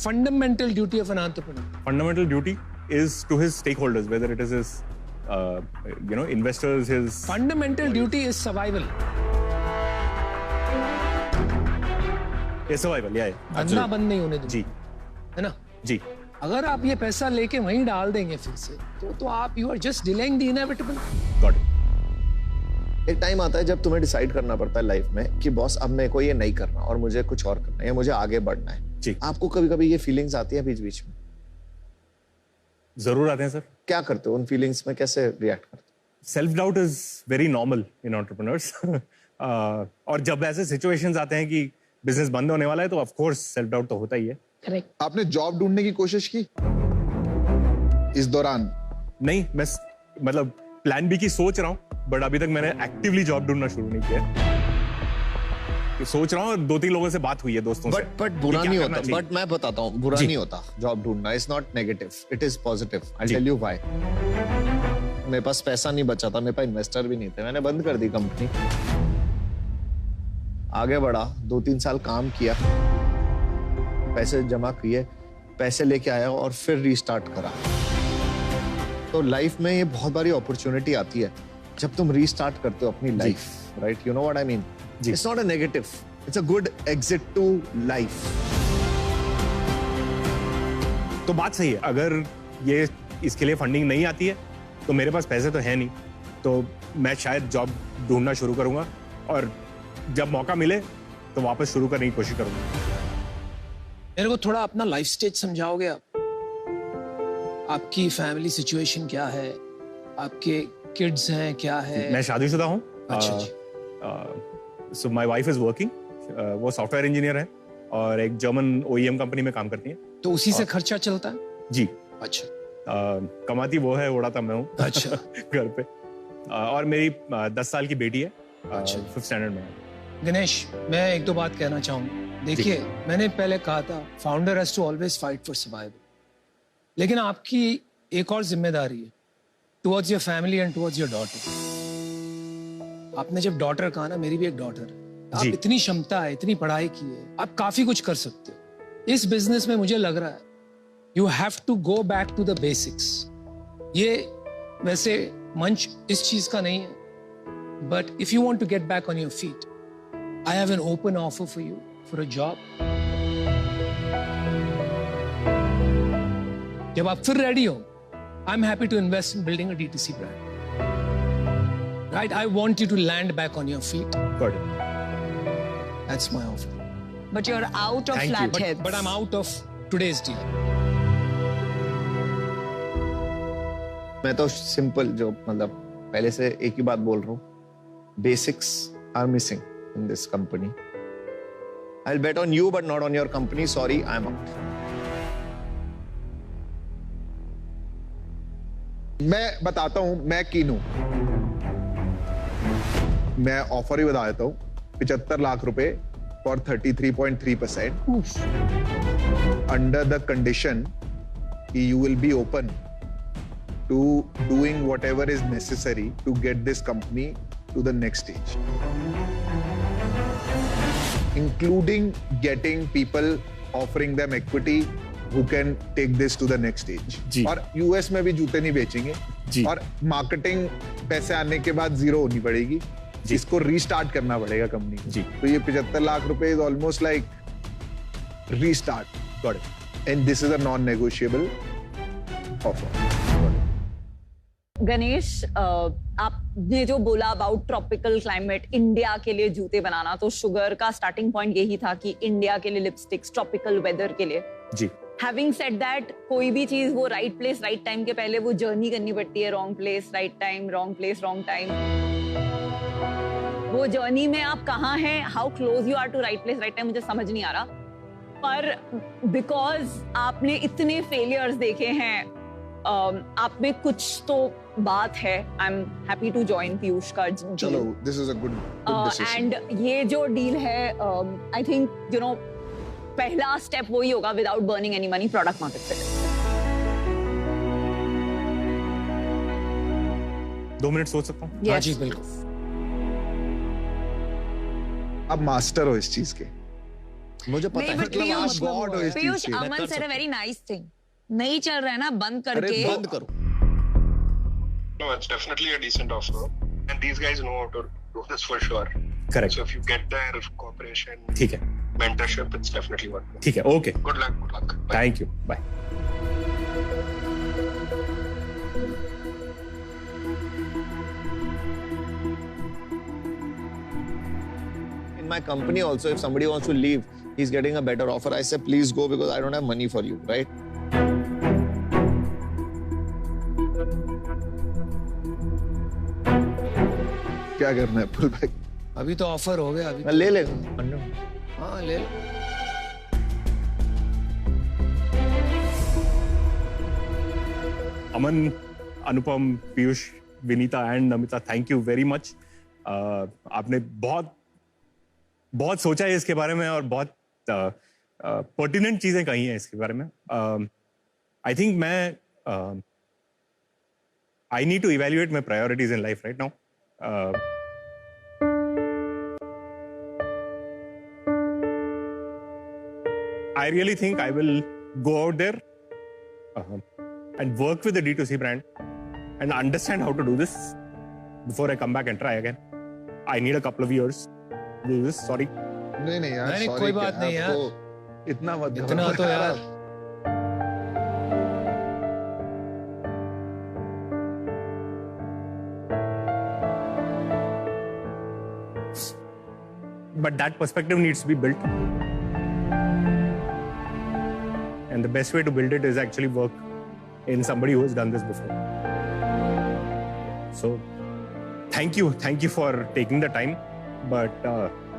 Fundamental duty of an entrepreneur. Fundamental duty is to his stakeholders, whether it is his, investors, his. Fundamental duty is survival. Is survival, yeah. धंधा बंद नहीं होने दो, जी, है ना? जी. अगर आप ये पैसा लेके वहीं डाल देंगे फिर से, तो आप you are just delaying the inevitable. Got it. एक टाइम आता है जब तुम्हें डिसाइड करना पड़ता है लाइफ में कि बॉस अब मेरे को ये नहीं करना और मुझे कुछ और करना है या मुझे आगे बढ़ना है। जी. आपको कभी-कभी ये फीलिंग्स आती है बीच बीच में? जरूर आते हैं सर। क्या करते हो उन फीलिंग्स में, कैसे रिएक्ट करते हो? Self doubt is very normal in entrepreneurs. और जब ऐसे सिचुएशंस आते हैं कि बिजनेस बंद होने वाला है तो ऑफ कोर्स सेल्फ डाउट तो होता ही है। करेक्ट। आपने जॉब ढूंढने की कोशिश की इस दौरान? नहीं, मैं मतलब प्लान बी की सोच रहा हूँ, बट अभी तक मैंने एक्टिवली जॉब ढूंढना शुरू नहीं किया। सोच रहा हूँ, 2-3 लोगों से बात हुई है, दोस्तों से। बट बुरा नहीं होता, बट मैं बताता हूँ, बुरा जी. नहीं होता जॉब ढूंढना। It's not negative, it is positive. I tell you why. मेरे पास पैसा नहीं बचा था, मेरे पास इन्वेस्टर भी नहीं थे, मैंने बंद कर दी कंपनी, आगे बढ़ा, 2-3 साल काम किया, पैसे जमा किए, पैसे लेके आया और फिर रीस्टार्ट करा। तो लाइफ में ये बहुत बड़ी अपॉर्चुनिटी आती है जब तुम रीस्टार्ट करते हो अपनी life, right? You know what I mean? It's not a negative, it's a good exit to life. तो बात सही है, अगर ये इसके लिए फंडिंग नहीं आती है तो मेरे पास पैसे तो है नहीं, तो मैं शायद जॉब ढूंढना शुरू करूंगा और जब मौका मिले तो वापस शुरू करने की कोशिश करूंगा। मेरे को थोड़ा अपना लाइफ स्टेज समझाओगे आप? आपकी फैमिली सिचुएशन क्या है, आपके किड्स हैं, क्या है? मैं शादीशुदा हूँ। अच्छा जी। So my wife is working, वो सॉफ्टवेयर इंजीनियर है और एक जर्मन OEM कंपनी में काम करती है। तो उसी से खर्चा चलता है? जी। अच्छा। कमाती वो है, उड़ाता मैं हूँ। अच्छा। घर पे। और मेरी 10 साल की बेटी है, अच्छा। 5th स्टैंडर्ड में। गणेश, मैं 1-2 बात कहना चाहूंगा। देखिए, मैंने पहले कहा था founder has to always fight for survival, लेकिन आपकी एक और जिम्मेदारी है towards your family and towards your daughter. आपने जब डॉटर कहा ना, मेरी भी एक डॉटर है, आप इतनी क्षमता है, इतनी पढ़ाई की है, आप काफी कुछ कर सकते हो इस बिजनेस में। मुझे लग रहा है you have to go back to the basics. ये वैसे मंच इस चीज का नहीं है, but if you want to get back on your feet, I have an open offer for you for a job. जब आप फिर रेडी हो, I'm happy to invest in building a D2C brand. Right? I want you to land back on your feet. Got it. That's my offer. But you're out of Flatheads. But I'm out of today's deal. मैं तो simple, जो मतलब पहले से एक ही बात बोल रहा हूँ, basics are missing in this company. I'll bet on you but not on your company. Sorry, I'm out. मैं बताता हूं, मैं कीन हूं। मैं ऑफर ही बता देता हूं, 75 लाख रुपए for 33.3%, under the condition you will be open to doing whatever is necessary to get this company to the next stage, including getting people, offering them equity who can take this to the next stage. और US में भी जूते नहीं बेचेंगे जी। और marketing पैसे आने के बाद 0 होनी पड़ेगी, इसको रीस्टार्ट करना पड़ेगा कंपनी जी। तो ये 75 लाख रुपए is almost like restart. Got it. And this is a non negotiable offer. Ganesh, आपने जो बोला अबाउट ट्रॉपिकल क्लाइमेट, इंडिया के लिए जूते बनाना, तो शुगर का स्टार्टिंग पॉइंट यही था कि इंडिया के लिए लिपस्टिक्स, ट्रॉपिकल वेदर के लिए। जी। हैविंग सेड दैट, कोई भी चीज वो राइट प्लेस राइट टाइम के पहले वो जर्नी करनी पड़ती है, wrong place right time, wrong place wrong time. वो जर्नी में आप कहाँ हैं, how close you are to right place right time, मुझे समझ नहीं आ रहा। पर बिकॉज आपने इतने फेलियर्स देखे हैं, आप में कुछ तो बात है। I am happy to join Piyush का डील। चलो, this is a good decision. And ये जो डील है, आई थिंक यू नो पहला स्टेप वही होगा, without burning any money, product market fit. 2 minute सोच सकता हूँ? हाँ जी बिल्कुल। आप मास्टर हो इस चीज के, मुझे पता है, मतलब आप गॉड हो इस चीज पीयूष, के। अमन said a very nice thing. नहीं चल रहा है ना, बंद करके बंद करो। No, it's definitely a decent offer, and these guys know how to do this for sure. Correct. So if you get their cooperation, ठीक है, mentorship, it's definitely worth it. ठीक है, okay, Good luck. Good luck. Bye. Thank you, bye. In my company also, if somebody wants to leave, he's getting a better offer. I say, please go because I don't have money for you, right? क्या करना है pull back? अभी तो offer हो गया, अभी मैं ले लेगा। हाँ ले लो। Aman, Anupam, Piyush, Vinita and Namita, thank you very much. आपने बहुत बहुत सोचा है इसके बारे में और बहुत पर्टिनेंट चीजें कही हैं इसके बारे में। आई थिंक मैं I need to evaluate my priorities in life right now. I really think I will go out there and work with the D2C brand and understand how to do this before I come back and try again. I need a couple of years to do this. Sorry. नहीं यार, नहीं, sorry कोई क्या, बात नहीं यार। आपको इतना मत इतना घबराओ तो यार। But that perspective needs to be built. And the best way to build it is actually work in somebody who has done this before. So, thank you for taking the time. But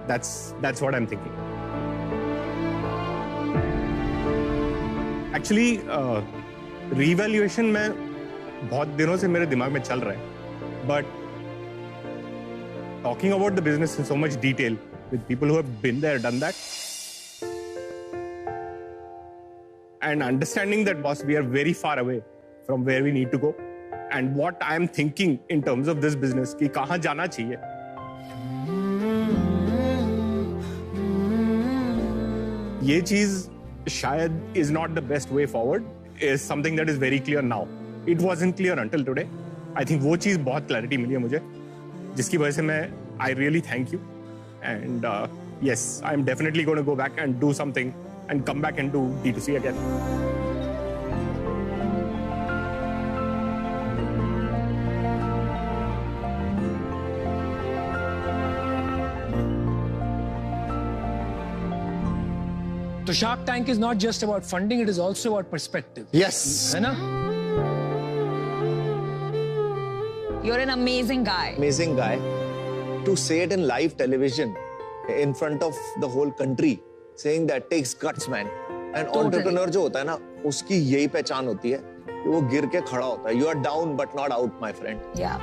that's what I'm thinking. Actually, revaluation में बहुत दिनों से मेरे दिमाग में चल रहा है. But talking about the business in so much detail with people who have been there, done that, and understanding that, boss, we are very far away from where we need to go, and what I am thinking in terms of this business कि कहाँ जाना चाहिए. ये चीज शायद is not the best way forward is something that is very clear now. It wasn't clear until today. I think वो चीज बहुत clarity मिली है मुझे, जिसकी वजह से मैं I really thank you, and yes, I'm definitely going to go back and do something and come back and do D2C again. तो Shark Tank is not just about funding, it is also about perspective. Yes. है ना? You're an amazing guy. Amazing guy. To say it in live television in front of the whole country, saying that takes guts, man. And entrepreneur जो होता है ना, उसकी यही पहचान होती है कि वो गिर के खड़ा होता है. You are down but not out, my friend. Yeah.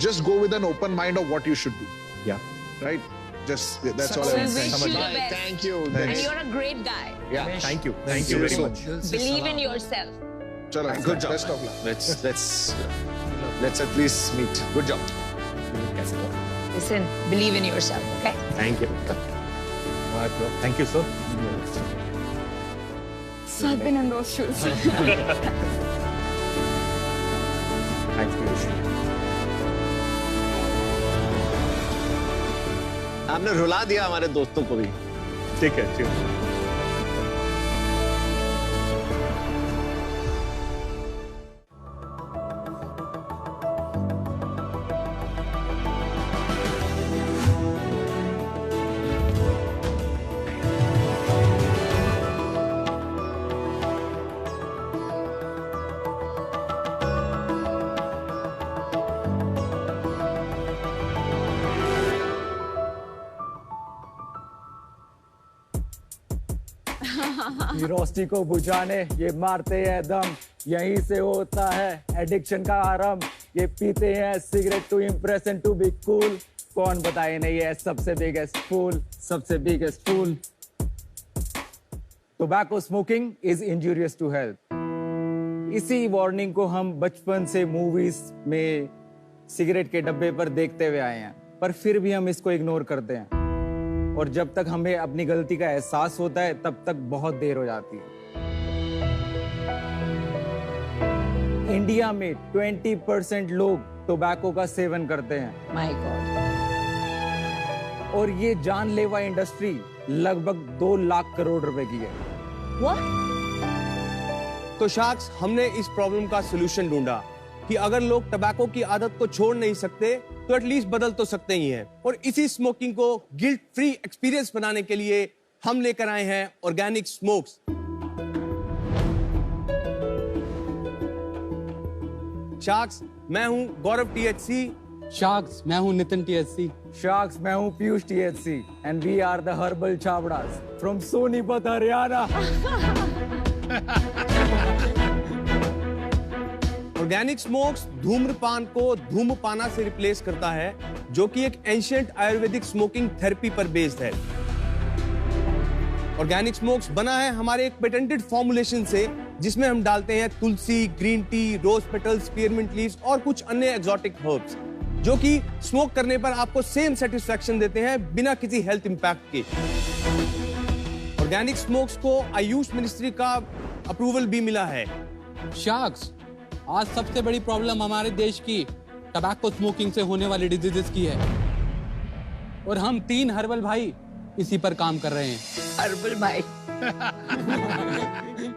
Just go with an open mind of what you should do. Yeah. Right? Just that's all I We want to wish say. you the best. Thank you. And you're a great guy. Yeah. Thank you very much. Believe in yourself. Chalo, Good job. Best of luck. Let's at least meet. Good job. Listen, believe in yourself, okay? Thank you. Thank you, sir. So I've been in those shoes. Thanks, Piyush. आपने रुला दिया हमारे दोस्तों को भी. ठीक है. की रोशनी को बुझाने ये मारते हैं दम, यहीं से होता है एडिक्शन का आरंभ। ये पीते हैं cigarette to impress and to be cool. कौन बताए नहीं है सबसे बिगेस्ट फूल, सबसे biggest fool. Tobacco smoking is injurious to health. इसी वार्निंग को हम बचपन से मूवीज में सिगरेट के डब्बे पर देखते हुए आए हैं, पर फिर भी हम इसको इग्नोर करते हैं। और जब तक हमें अपनी गलती का एहसास होता है तब तक बहुत देर हो जाती है। इंडिया में 20% लोग टोबैको का सेवन करते हैं। My God. और ये जानलेवा इंडस्ट्री लगभग 2 लाख करोड़ रुपए की है। तो शार्क्स, हमने इस प्रॉब्लम का सलूशन ढूंढा कि अगर लोग टबैको की आदत को छोड़ नहीं सकते तो एटलीस्ट बदल तो सकते ही हैं। और इसी स्मोकिंग को गिल्ट फ्री एक्सपीरियंस बनाने के लिए हम लेकर आए हैं ऑर्गेनिक स्मोक्स। शार्क्स, मैं हूं गौरव THC। शार्क्स, मैं हूं नितिन THC। शार्क्स, मैं हूं Piyush THC and we are the herbal Chhabras from Sonipat Haryana. Organic smokes धूम्रपान को धूमपाना से रिप्लेस करता है, जो कि एक एंशिएंट आयुर्वेदिक स्मोकिंग थेरेपी पर बेस्ड है। ऑर्गेनिक स्मोक्स बना है हमारे एक पेटेंटेड फॉर्मुलेशन से, जिसमें हम डालते हैं तुलसी, green tea, rose petals, spearmint leaves और कुछ अन्य एक्सोटिक हर्ब्स, जो कि स्मोक करने पर आपको सेम सेटिस्फैक्शन देते हैं बिना किसी हेल्थ इंपैक्ट के। ऑर्गेनिक स्मोक्स को आयुष मिनिस्ट्री का अप्रूवल भी मिला है। शार्क्स, आज सबसे बड़ी प्रॉब्लम हमारे देश की टबैको स्मोकिंग से होने वाली डिजीजेस की है, और हम 3 हर्बल भाई इसी पर काम कर रहे हैं। हर्बल भाई।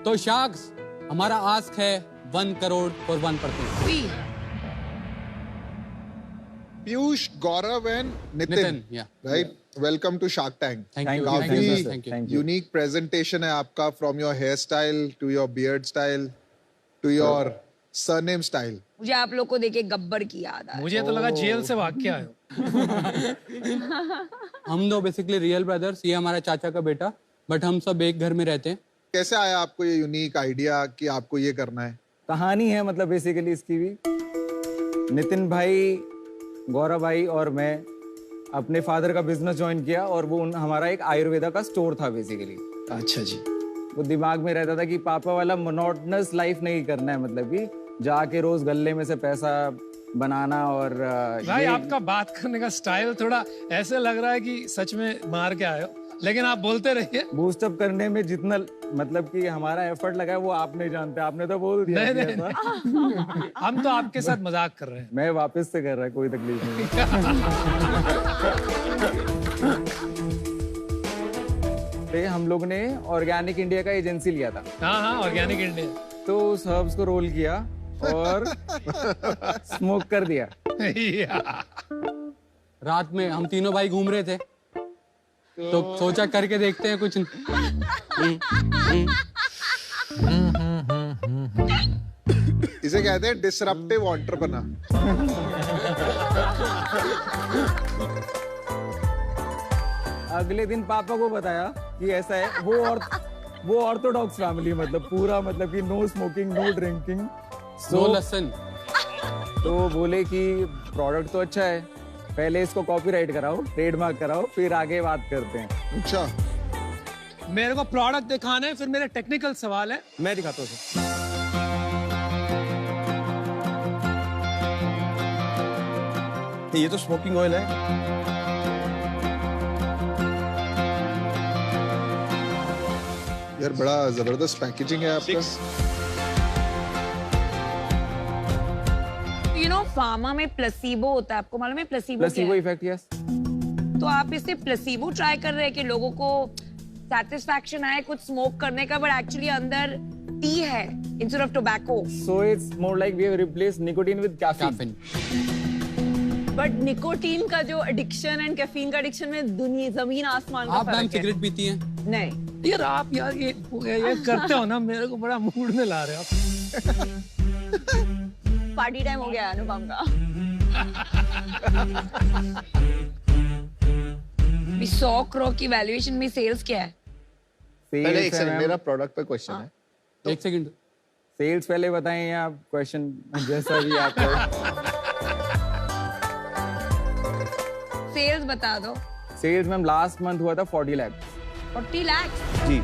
तो शार्क्स, हमारा आस्क है 1 crore for 1%। Piyush, Gaurav and Nitin, yeah. right? Welcome to Shark Tank. Thank you. काफी unique presentation है आपका, from your hairstyle to your beard style to your surname style. मुझे आप लोग को देखे गब्बर की याद आई। मुझे तो लगा जेल से भाग के आए हो। हम दो बेसिकली रियल ब्रदर्स, ये हमारा चाचा का बेटा, बट हम सब एक घर में रहते हैं। कैसे आया आपको ये यूनिक आइडिया कि आपको ये करना है? कहानी है मतलब बेसिकली इसकी भी। नितिन भाई, गौरव भाई और मैं अपने फादर का बिजनेस ज्वाइन किया, और वो हमारा एक आयुर्वेदा का स्टोर था बेसिकली। अच्छा जी। वो दिमाग में रहता था कि पापा वाला मोनोटनस लाइफ नहीं करना है, मतलब कि जाके रोज गल्ले में से पैसा बनाना। और भाई आपका बात करने का स्टाइल थोड़ा ऐसे लग रहा है कि सच में मार के आए हो, लेकिन आप बोलते रहिए। बूस्टअप करने में जितना मतलब कि हमारा एफर्ट लगा है वो आप नहीं जानते, आपने तो बोल दिया। नहीं। हम तो आपके साथ मजाक कर रहे हैं। मैं वापस से कर रहा है, कोई तकलीफ नहीं। हम लोग ने ऑर्गेनिक इंडिया का एजेंसी लिया था। हाँ, ऑर्गेनिक इंडिया। तो उस हर्ब्स को रोल किया और स्मोक कर दिया। रात में हम तीनों भाई घूम रहे थे, तो सोचा करके देखते हैं कुछ। इसे कहते हैं डिसरप्टिव एंटरप्रेन्योर। अगले दिन पापा को बताया कि ऐसा है। वो ऑर्थोडॉक्स फैमिली, मतलब पूरा, मतलब कि no smoking, no drinking, no लसन। तो बोले कि प्रोडक्ट तो अच्छा है, पहले इसको कॉपीराइट कराओ, ट्रेडमार्क कराओ, फिर आगे बात करते हैं। अच्छा, मेरे को प्रोडक्ट दिखाना है, फिर मेरे टेक्निकल सवाल है। मैं दिखाता हूँ सर। ये तो स्मोकिंग ऑयल है। यार बड़ा जबरदस्त पैकेजिंग है आपका। यू नो फार्मा में प्लेसिबो होता है, आपको मालूम है प्लेसिबो इफेक्ट? यस। तो आप इससे प्लेसिबो ट्राई कर रहे हैं कि लोगों को सैटिस्फैक्शन आए कुछ स्मोक करने का, बट एक्चुअली अंदर टी है instead of tobacco. So it's more like we have replaced nicotine with caffeine. But nicotine का जो एडिक्शन एंड कैफीन का एडिक्शन में दुनिया जमीन आसमान का फर्क है। आप सिगरेट पीती हैं? नहीं यार, आप यार ये करते हो ना, मेरे को बड़ा मूड में ला रहे हो आप। पार्टी टाइम हो गया अनुपम का। 100 करोड़ की वैल्यूएशन में सेल्स क्या है? पहले एक है सेकंड, मैम। मेरा प्रोडक्ट पे क्वेश्चन है। एक सेकंड, सेल्स पहले बताएं या आप क्वेश्चन जैसा भी आपको। सेल्स बता दो। सेल्स मैम लास्ट मंथ हुआ था 40 लाख। 40 लाख जी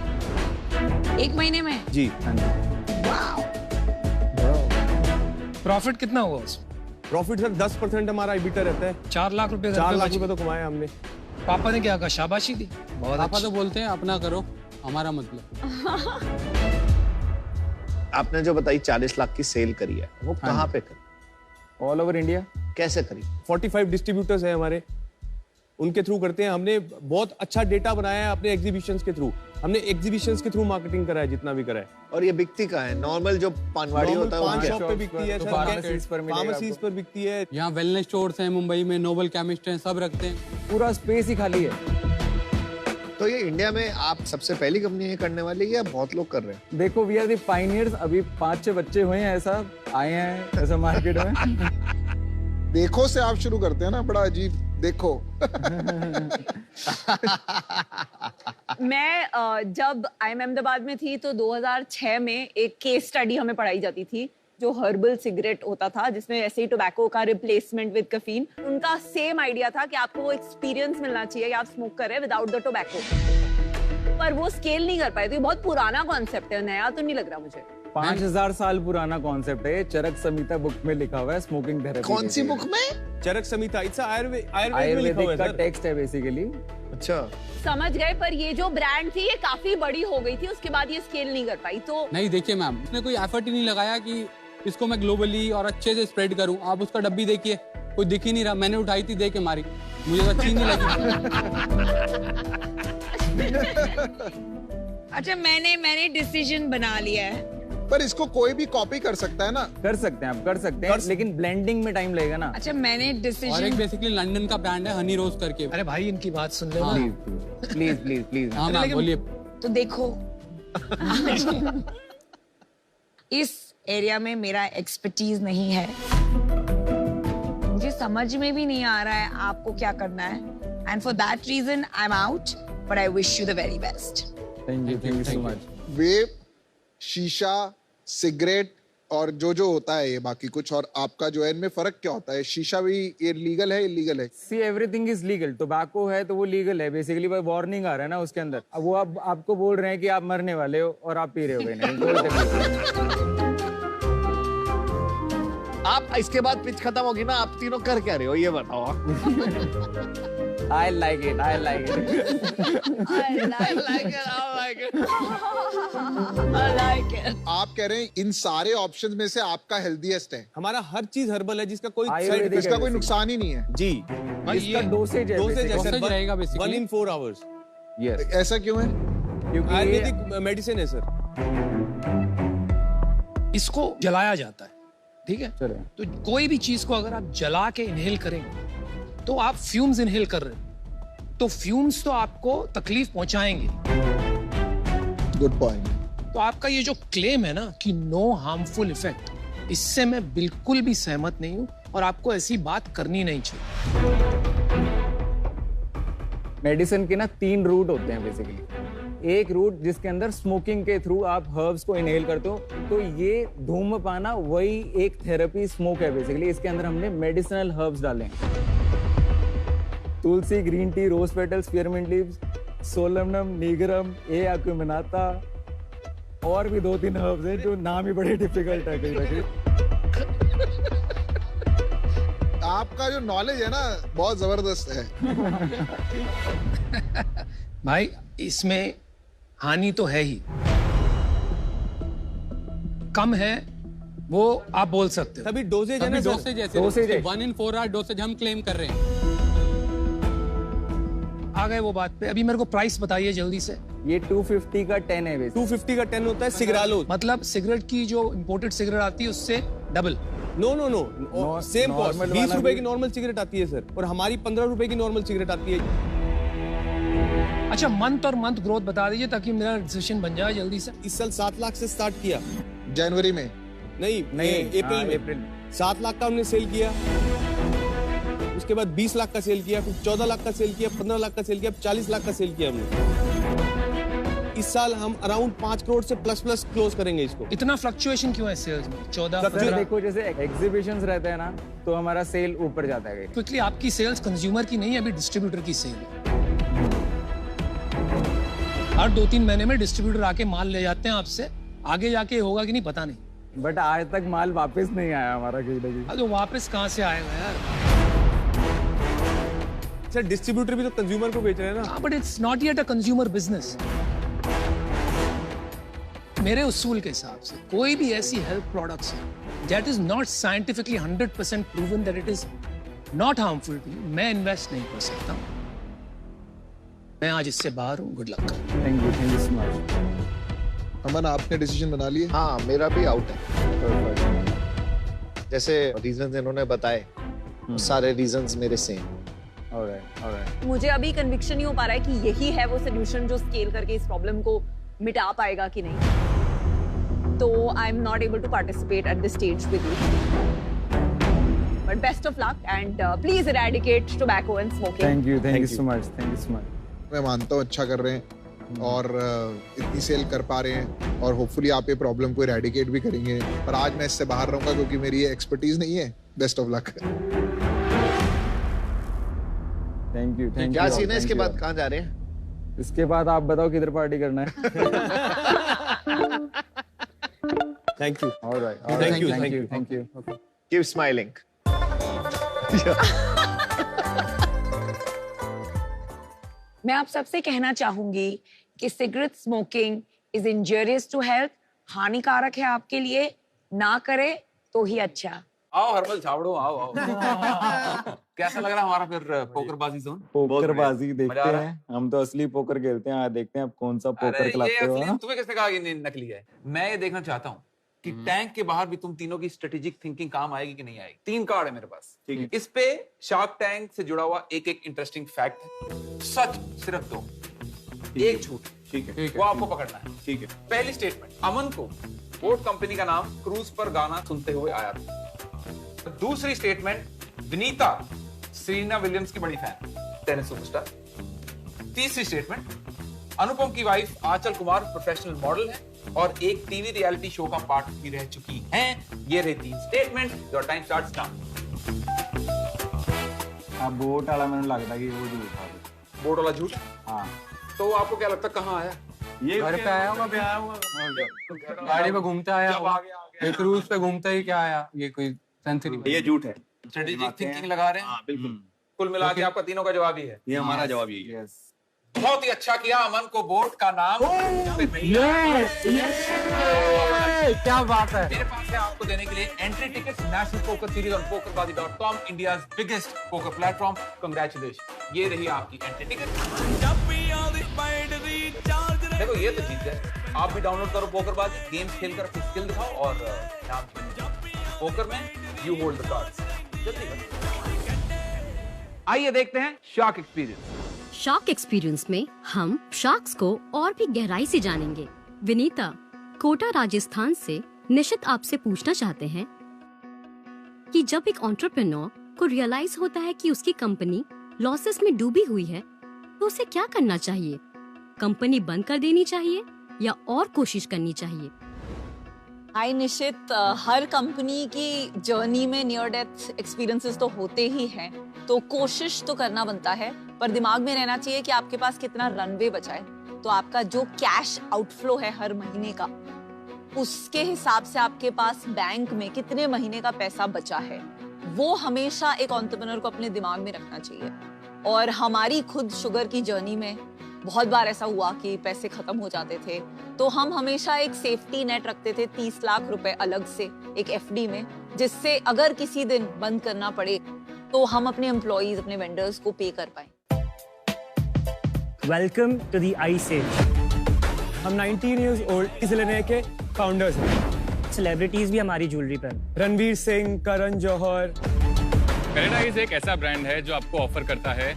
एक महीने में? जी। प्रॉफिट कितना हुआ उसमें? प्रॉफिट सर 10% हमारा EBITDA रहता है। 4 लाख रुपए 4 लाख रुपए तो कमाए हमने। पापा ने क्या कहा, शाबाशी दी? बहुत पापा अच्छा। तो बोलते हैं अपना करो, हमारा मतलब। आपने जो बताई 40 लाख की सेल करी है, वो कहाँ पे करी? All over India. कैसे करी? 45 डिस्ट्रीब्यूटर्स हैं हमारे, उनके थ्रू करते हैं। हमने बहुत अच्छा डेटा बनाया है अपने एग्जीबिशंस के थ्रू। हमने एग्जीबिशंस के थ्रू मार्केटिंग करा है जितना भी करा है। और ये बिकती कहाँ है? नॉर्मल जो पानवाड़ी होता है पान उनके- शॉप पे बिकती है सर, फार्मेसीज पर मिलेगा फार्मेसीज आपको। पर बिकती है। यहाँ वेलनेस स्टोर्स हैं मुंबई में, नोबल केमिस्ट हैं, सब रखते हैं। पूरा स्पेस ही खाली है। तो ये इंडिया में आप सबसे पहली कंपनी है करने वाली या बहुत लोग कर रहे हैं? देखो वी आर द पायनियर्स। अभी 5-6 बच्चे हुए हैं ऐसा आए हैं ऐसा मार्केट में। देखो से आप शुरू करते हैं ना, बड़ा अजीब। देखो मैं जब IIM अहमदाबाद में थी तो 2006 में एक केस स्टडी हमें पढ़ाई जाती थी जो हर्बल सिगरेट होता था, जिसमें ऐसे ही टोबैको का रिप्लेसमेंट विद कैफीन। उनका सेम आइडिया था कि आपको वो एक्सपीरियंस मिलना चाहिए कि आप स्मोक कर रहे हैं विदाउट द टोबैको, पर वो स्केल नहीं कर पाए। तो ये बहुत पुराना कॉन्सेप्ट है, नया तो नहीं लग रहा मुझे। 5000 साल पुराना कॉन्सेप्ट है। चरक संहिता बुक में लिखा हुआ है स्मोकिंग थेरेपी। कौन सी बुक में? चरक संहिता, इट्स आयुर्वेद में लिखा हुआ आयुर्वेदिक है का सर। टेक्स्ट है बेसिकली। अच्छा, समझ गए, पर ये जो ब्रांड थी ये काफी बड़ी हो गई थी, उसके बाद ये स्केल नहीं कर पाई। तो नहीं देखिए मैम, उसने कोई एफर्ट ही नहीं लगाया कि इसको मैं ग्लोबली और अच्छे से स्प्रेड करूं। आप उसका डब्बी देखिए, कोई दिख ही नहीं रहा। मैंने उठाई थी, दे के मारी, मुझे तो अच्छी नहीं लगी। अच्छा मैंने डिसीजन बना लिया है। पर इसको कोई भी कॉपी कर सकता है ना? कर सकते हैं आप, कर सकते हैं, लेकिन ब्लेंडिंग में टाइम लगेगा ना। अच्छा मैंने और एक डिसीजन। बेसिकली लंदन का ब्रांड है हनी रोज करके। अरे भाई इनकी बात सुन ले। हाँ। Please please please. हाँ मैम बोलिए। तो देखो इस एरिया में मेरा एक्सपर्टीज नहीं है, मुझे समझ में भी नहीं आ रहा है आपको क्या करना है, and for that reason I am out, but I wish you the very best. Thank you so much. Vape, शीशा, सिगरेट और जो होता है ये बाकी कुछ, और आपका जो है इनमें फर्क क्या होता है? शीशा भी ये लीगल है, इलीगल है? See everything is legal. Tobacco है तो वो लीगल है बेसिकली, वो वार्निंग आ रहा है ना उसके अंदर। अब वो आपको बोल रहे हैं कि आप मरने वाले हो और आप पी रहे हो। नहीं कोई तकलीफ नहीं। आप इसके बाद पिच खत्म होगी ना, आप तीनों कर क्या रहे हो ये बताओ। I like it, I like it. आप कह रहे हैं इन सारे ऑप्शंस में से आपका हेल्दीएस्ट है? हमारा हर चीज हर्बल है जिसका कोई आयुर्वेदिक इसका कोई नुकसान ही नहीं है? जी। इसका डोसेज है डोसेज basically। Dosage रहेगा basically। 1 in 4 hours। Yes, ऐसा क्यों है? क्योंकि ये आयुर्वेदिक मेडिसिन है सर। इसको जलाया जाता है, ठीक है? चलो। तो कोई भी चीज को अगर आप जला के इनहेल करेंगे तो आप फ्यूम्स इनहेल कर रहे हो, तो फ्यूम्स तो आपको तकलीफ पहुंचाएंगे। Good point. तो आपका ये जो क्लेम है ना कि नो हार्मफुल इफेक्ट, इससे मैं बिल्कुल भी सहमत नहीं हूं और आपको ऐसी बात करनी नहीं चाहिए। मेडिसिन के ना 3 रूट होते हैं बेसिकली। एक रूट जिसके अंदर स्मोकिंग के थ्रू आप हर्ब्स को इनहेल करते हो, तो ये धूम्रपाना वही एक थेरेपी स्मोक है बेसिकली। इसके अंदर हमने मेडिसिनल हर्ब्स डाले हैं, तुलसी, green tea, rose petals, spearmint leaves, सोलमनम, नीगरम, ए एक्विमिनाटा, और भी 2-3 हर्ब्स हैं जो नाम ही बड़े डिफिकल्ट है कहीं ना कहीं। आपका जो नॉलेज है ना बहुत जबरदस्त है। भाई इसमें हानि तो है ही, कम है वो आप बोल सकते हो। तभी डोसेज है ना सर। डोसेज ऐसे Dosage है। 1 in 4 hour डोसेज हम क्लेम कर रहे हैं। आ गए वो बात पे। अभी मेरे को प्राइस बताइए जल्दी से। ये 250 का 10 है बेसिकली। 250 का 10 होता है सिगरालो। मतलब सिगरेट की जो इंपोर्टेड सिगरेट आती है उससे double? No no no, same cost. normal 20 वाला रुपए भी- की नॉर्मल सिगरेट आती है सर, और हमारी 15 रुपए की नॉर्मल सिगरेट आती है। अच्छा मंथ और मंथ ग्रोथ बता दीजिए ताकि मेरा डिसीजन बन जाए जल्दी से। इस साल 7 लाख से स्टार्ट किया। जनवरी में? नहीं, अप्रैल में। अप्रैल में 7 लाख का हमने सेल किया, उसके बाद 20 लाख का सेल किया, फिर 14 लाख का सेल किया, 15 लाख का सेल किया, 40 लाख का सेल किया हमने। इस साल हम अराउंड 5 करोड़ से प्लस क्लोज करेंगे इसको। इतना फ्लक्चुएशन क्यों है सेल्स में? 14 सर देखो जैसे एग्जीबिशंस रहते हैं ना तो हमारा सेल ऊपर जाता है। क्विकली आपकी सेल्स कंज्यूमर की नहीं है, अभी डिस्ट्रीब्यूटर की सेल है। हर 2-3 महीने में डिस्ट्रीब्यूटर आके माल ले जाते हैं आपसे, आगे जाके होगा कि नहीं पता नहीं। बट आज तक माल वापस नहीं आया हमारा कहीं ना कहीं। तो वापस कहाँ से आएगा यार? सर डिस्ट्रीब्यूटर भी तो कंज्यूमर को बेच रहे हैं ना। But it's not yet a consumer business. मेरे उसूल के हिसाब से कोई भी ऐसी हेल्थ प्रोडक्ट्स है that is not scientifically 100% proven that it is not harmful to you, मैं इन्वेस्ट नहीं कर सकता। मैं आज इससे बाहर हूँ। Good luck. Thank you so much. Aman, आपने डिसीजन बना लिए? हाँ, मेरा भी आउट है। जैसे रीजंस इन्होंने बताए सारे रीजंस मेरे सेम। ऑलराइट। मुझे अभी कन्विक्शन नहीं हो पा रहा है कि यही है वो सोल्यूशन जो स्केल करके इस प्रॉब्लम को मिटा पाएगा कि नहीं। तो I am not able to participate at this stage with you, but best of luck and please eradicate tobacco and smoking. Thank you so much. मैं मानता हूँ अच्छा कर रहे हैं और इतनी सेल कर पा रहे हैं और होपफुली आप ये प्रॉब्लम को इरेडिकेट भी करेंगे। पर आज मैं इससे बाहर रहूंगा क्योंकि मेरी ये एक्सपर्टीज नहीं है। Best of luck. Thank you. क्या सीन है इसके बाद? कहाँ जा रहे हैं? इसके बाद आप बताओ किधर पार्टी करना है। Thank you. Alright. Thank you. Keep smiling. मैं आप सबसे कहना चाहूंगी कि cigarette smoking is injurious to health, हानिकारक है आपके लिए, ना करे तो ही अच्छा। आओ हर्बल छावड़ो, आओ। कैसा लग रहा हमारा फिर पोकरबाजी जोन? पोकरबाजी देखते हैं, हम तो असली पोकर खेलते हैं। आज देखते हैं आप कौन सा पोकर खिलाते हो। तुम्हें किसने कहा कि नकली है? मैं ये देखना चाहता हूँ कि टैंक के बाहर भी तुम तीनों की स्ट्रेटेजिक थिंकिंग काम आएगी कि नहीं आएगी। 3 कार्ड है मेरे पास। ठीक है। इस पे शार्क टैंक से जुड़ा हुआ एक इंटरेस्टिंग फैक्ट है। सच सिर्फ 2, एक झूठ। ठीक है, वो आपको पकड़ना है। ठीक है। पहली स्टेटमेंट, अमन को बोट कंपनी का नाम क्रूज पर गाना सुनते हुए आया था। दूसरी स्टेटमेंट, विनीता सेरेना विलियम्स की बड़ी फैन, टेनिस सुपरस्टार। तीसरी स्टेटमेंट, अनुपम की वाइफ आंचल कुमार प्रोफेशनल मॉडल है और एक टीवी रियलिटी शो का पार्ट भी रह चुकी हैं। ये रही 3 statement. Your time starts now. अब बोट वाला मैंने लगता कि वो झूठ था। बोट वाला झूठ? हाँ। तो आपको क्या लगता कहाँ आया? ये घर पे आया होगा, गाड़ी पे घूमता आया, क्रूज पे घूमता ही क्या आया? ये कोई ये झूठ है। स्ट्रेटेजिक थिंकिंग लगा रहे हैं। बिल्कुल। कुल मिला के आपका तीनों का जवाब ही है। ये हमारा जवाब यही है। बहुत ही अच्छा किया। अमन को बोट का नाम क्या बात है। मेरे पास है आपको देने के लिए entry ticket national poker series on pokerbazi.com, India's biggest poker platform. Congratulation, ये रही आपकी एंट्री टिकट। देखो ये तो जीत गए। आप भी डाउनलोड करो पोकरबाजी, गेम्स खेलकर अपनी स्किल दिखाओ और नाम जीतो। पोकर में यू होल्ड द कार्ड्स। जल्दी करो। आइए देखते हैं शार्क एक्सपीरियंस। शार्क एक्सपीरियंस में हम शार्क्स को और भी गहराई से जानेंगे। विनीता कोटा राजस्थान से निशित आपसे पूछना चाहते हैं कि जब एक एंटरप्रेन्योर को रियलाइज होता है कि उसकी कंपनी लॉसेस में डूबी हुई है तो उसे क्या करना चाहिए? कंपनी बंद कर देनी चाहिए या और कोशिश करनी चाहिए? हाय निशित, हर कंपनी की जर्नी में नियर डेथ एक्सपीरियंसेस तो होते ही हैं, तो कोशिश तो करना बनता है, पर दिमाग में रहना चाहिए कि आपके पास कितना रनवे बचा है। तो आपका जो कैश आउटफ्लो है हर महीने का, उसके हिसाब से आपके पास बैंक में कितने महीने का पैसा बचा है, वो हमेशा एक एंटरप्रेन्योर को अपने दिमाग में रखना चाहिए। और हमारी खुद शुगर की जर्नी में बहुत बार ऐसा हुआ कि पैसे खत्म हो जाते थे, तो हम हमेशा एक सेफ्टी नेट रखते थे 30 लाख रुपए अलग से एक एफडी में, जिससे अगर किसी दिन बंद करना पड़े तो हम अपने एम्प्लॉइज, अपने वेंडर्स को पे कर पाए। Welcome to the ice age. हम 19 इयर्स ओल्ड इसलिए के फाउंडर्स हैं। सेलिब्रिटीज भी हमारी ज्वेलरी पर। रणवीर सिंह, करण जौहर। पैराडाइज एक ऐसा ब्रांड है जो आपको ऑफर करता है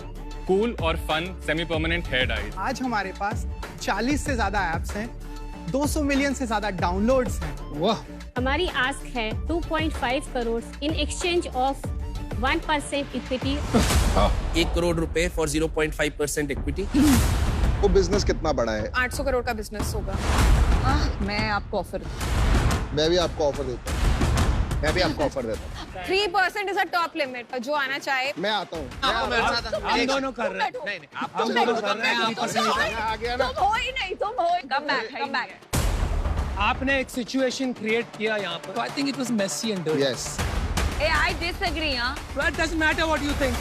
कूल और fun semi permanent hair dyes. आज हमारे पास 40 से ज्यादा ऐप्स हैं, 200 मिलियन से ज्यादा डाउनलोड्स हैं। वाह! हमारी आस्क है 2.5 crore in exchange of 1% equity. 1 crore रुपए फॉर 0.5% इक्विटी। वो बिजनेस कितना बड़ा है? 800 करोड़ का बिजनेस होगा। मैं आपको ऑफर मैं भी आपको ऑफर देता हूँ। मैं भी आपको ऑफर देता हूँ। 3% इज अ टॉप लिमिट। जो आना चाहे मैं आता हूँ। हम दोनों कर रहे हैं। हम दोनों कर रहे हैं। तुम हो ही नहीं, तुम हो। Come back. आपने एक सिचुएशन क्रिएट किया यहाँ पर। I think it was messy and dirty. Yes. Hey, I disagree, huh? Well, it doesn't matter what you think.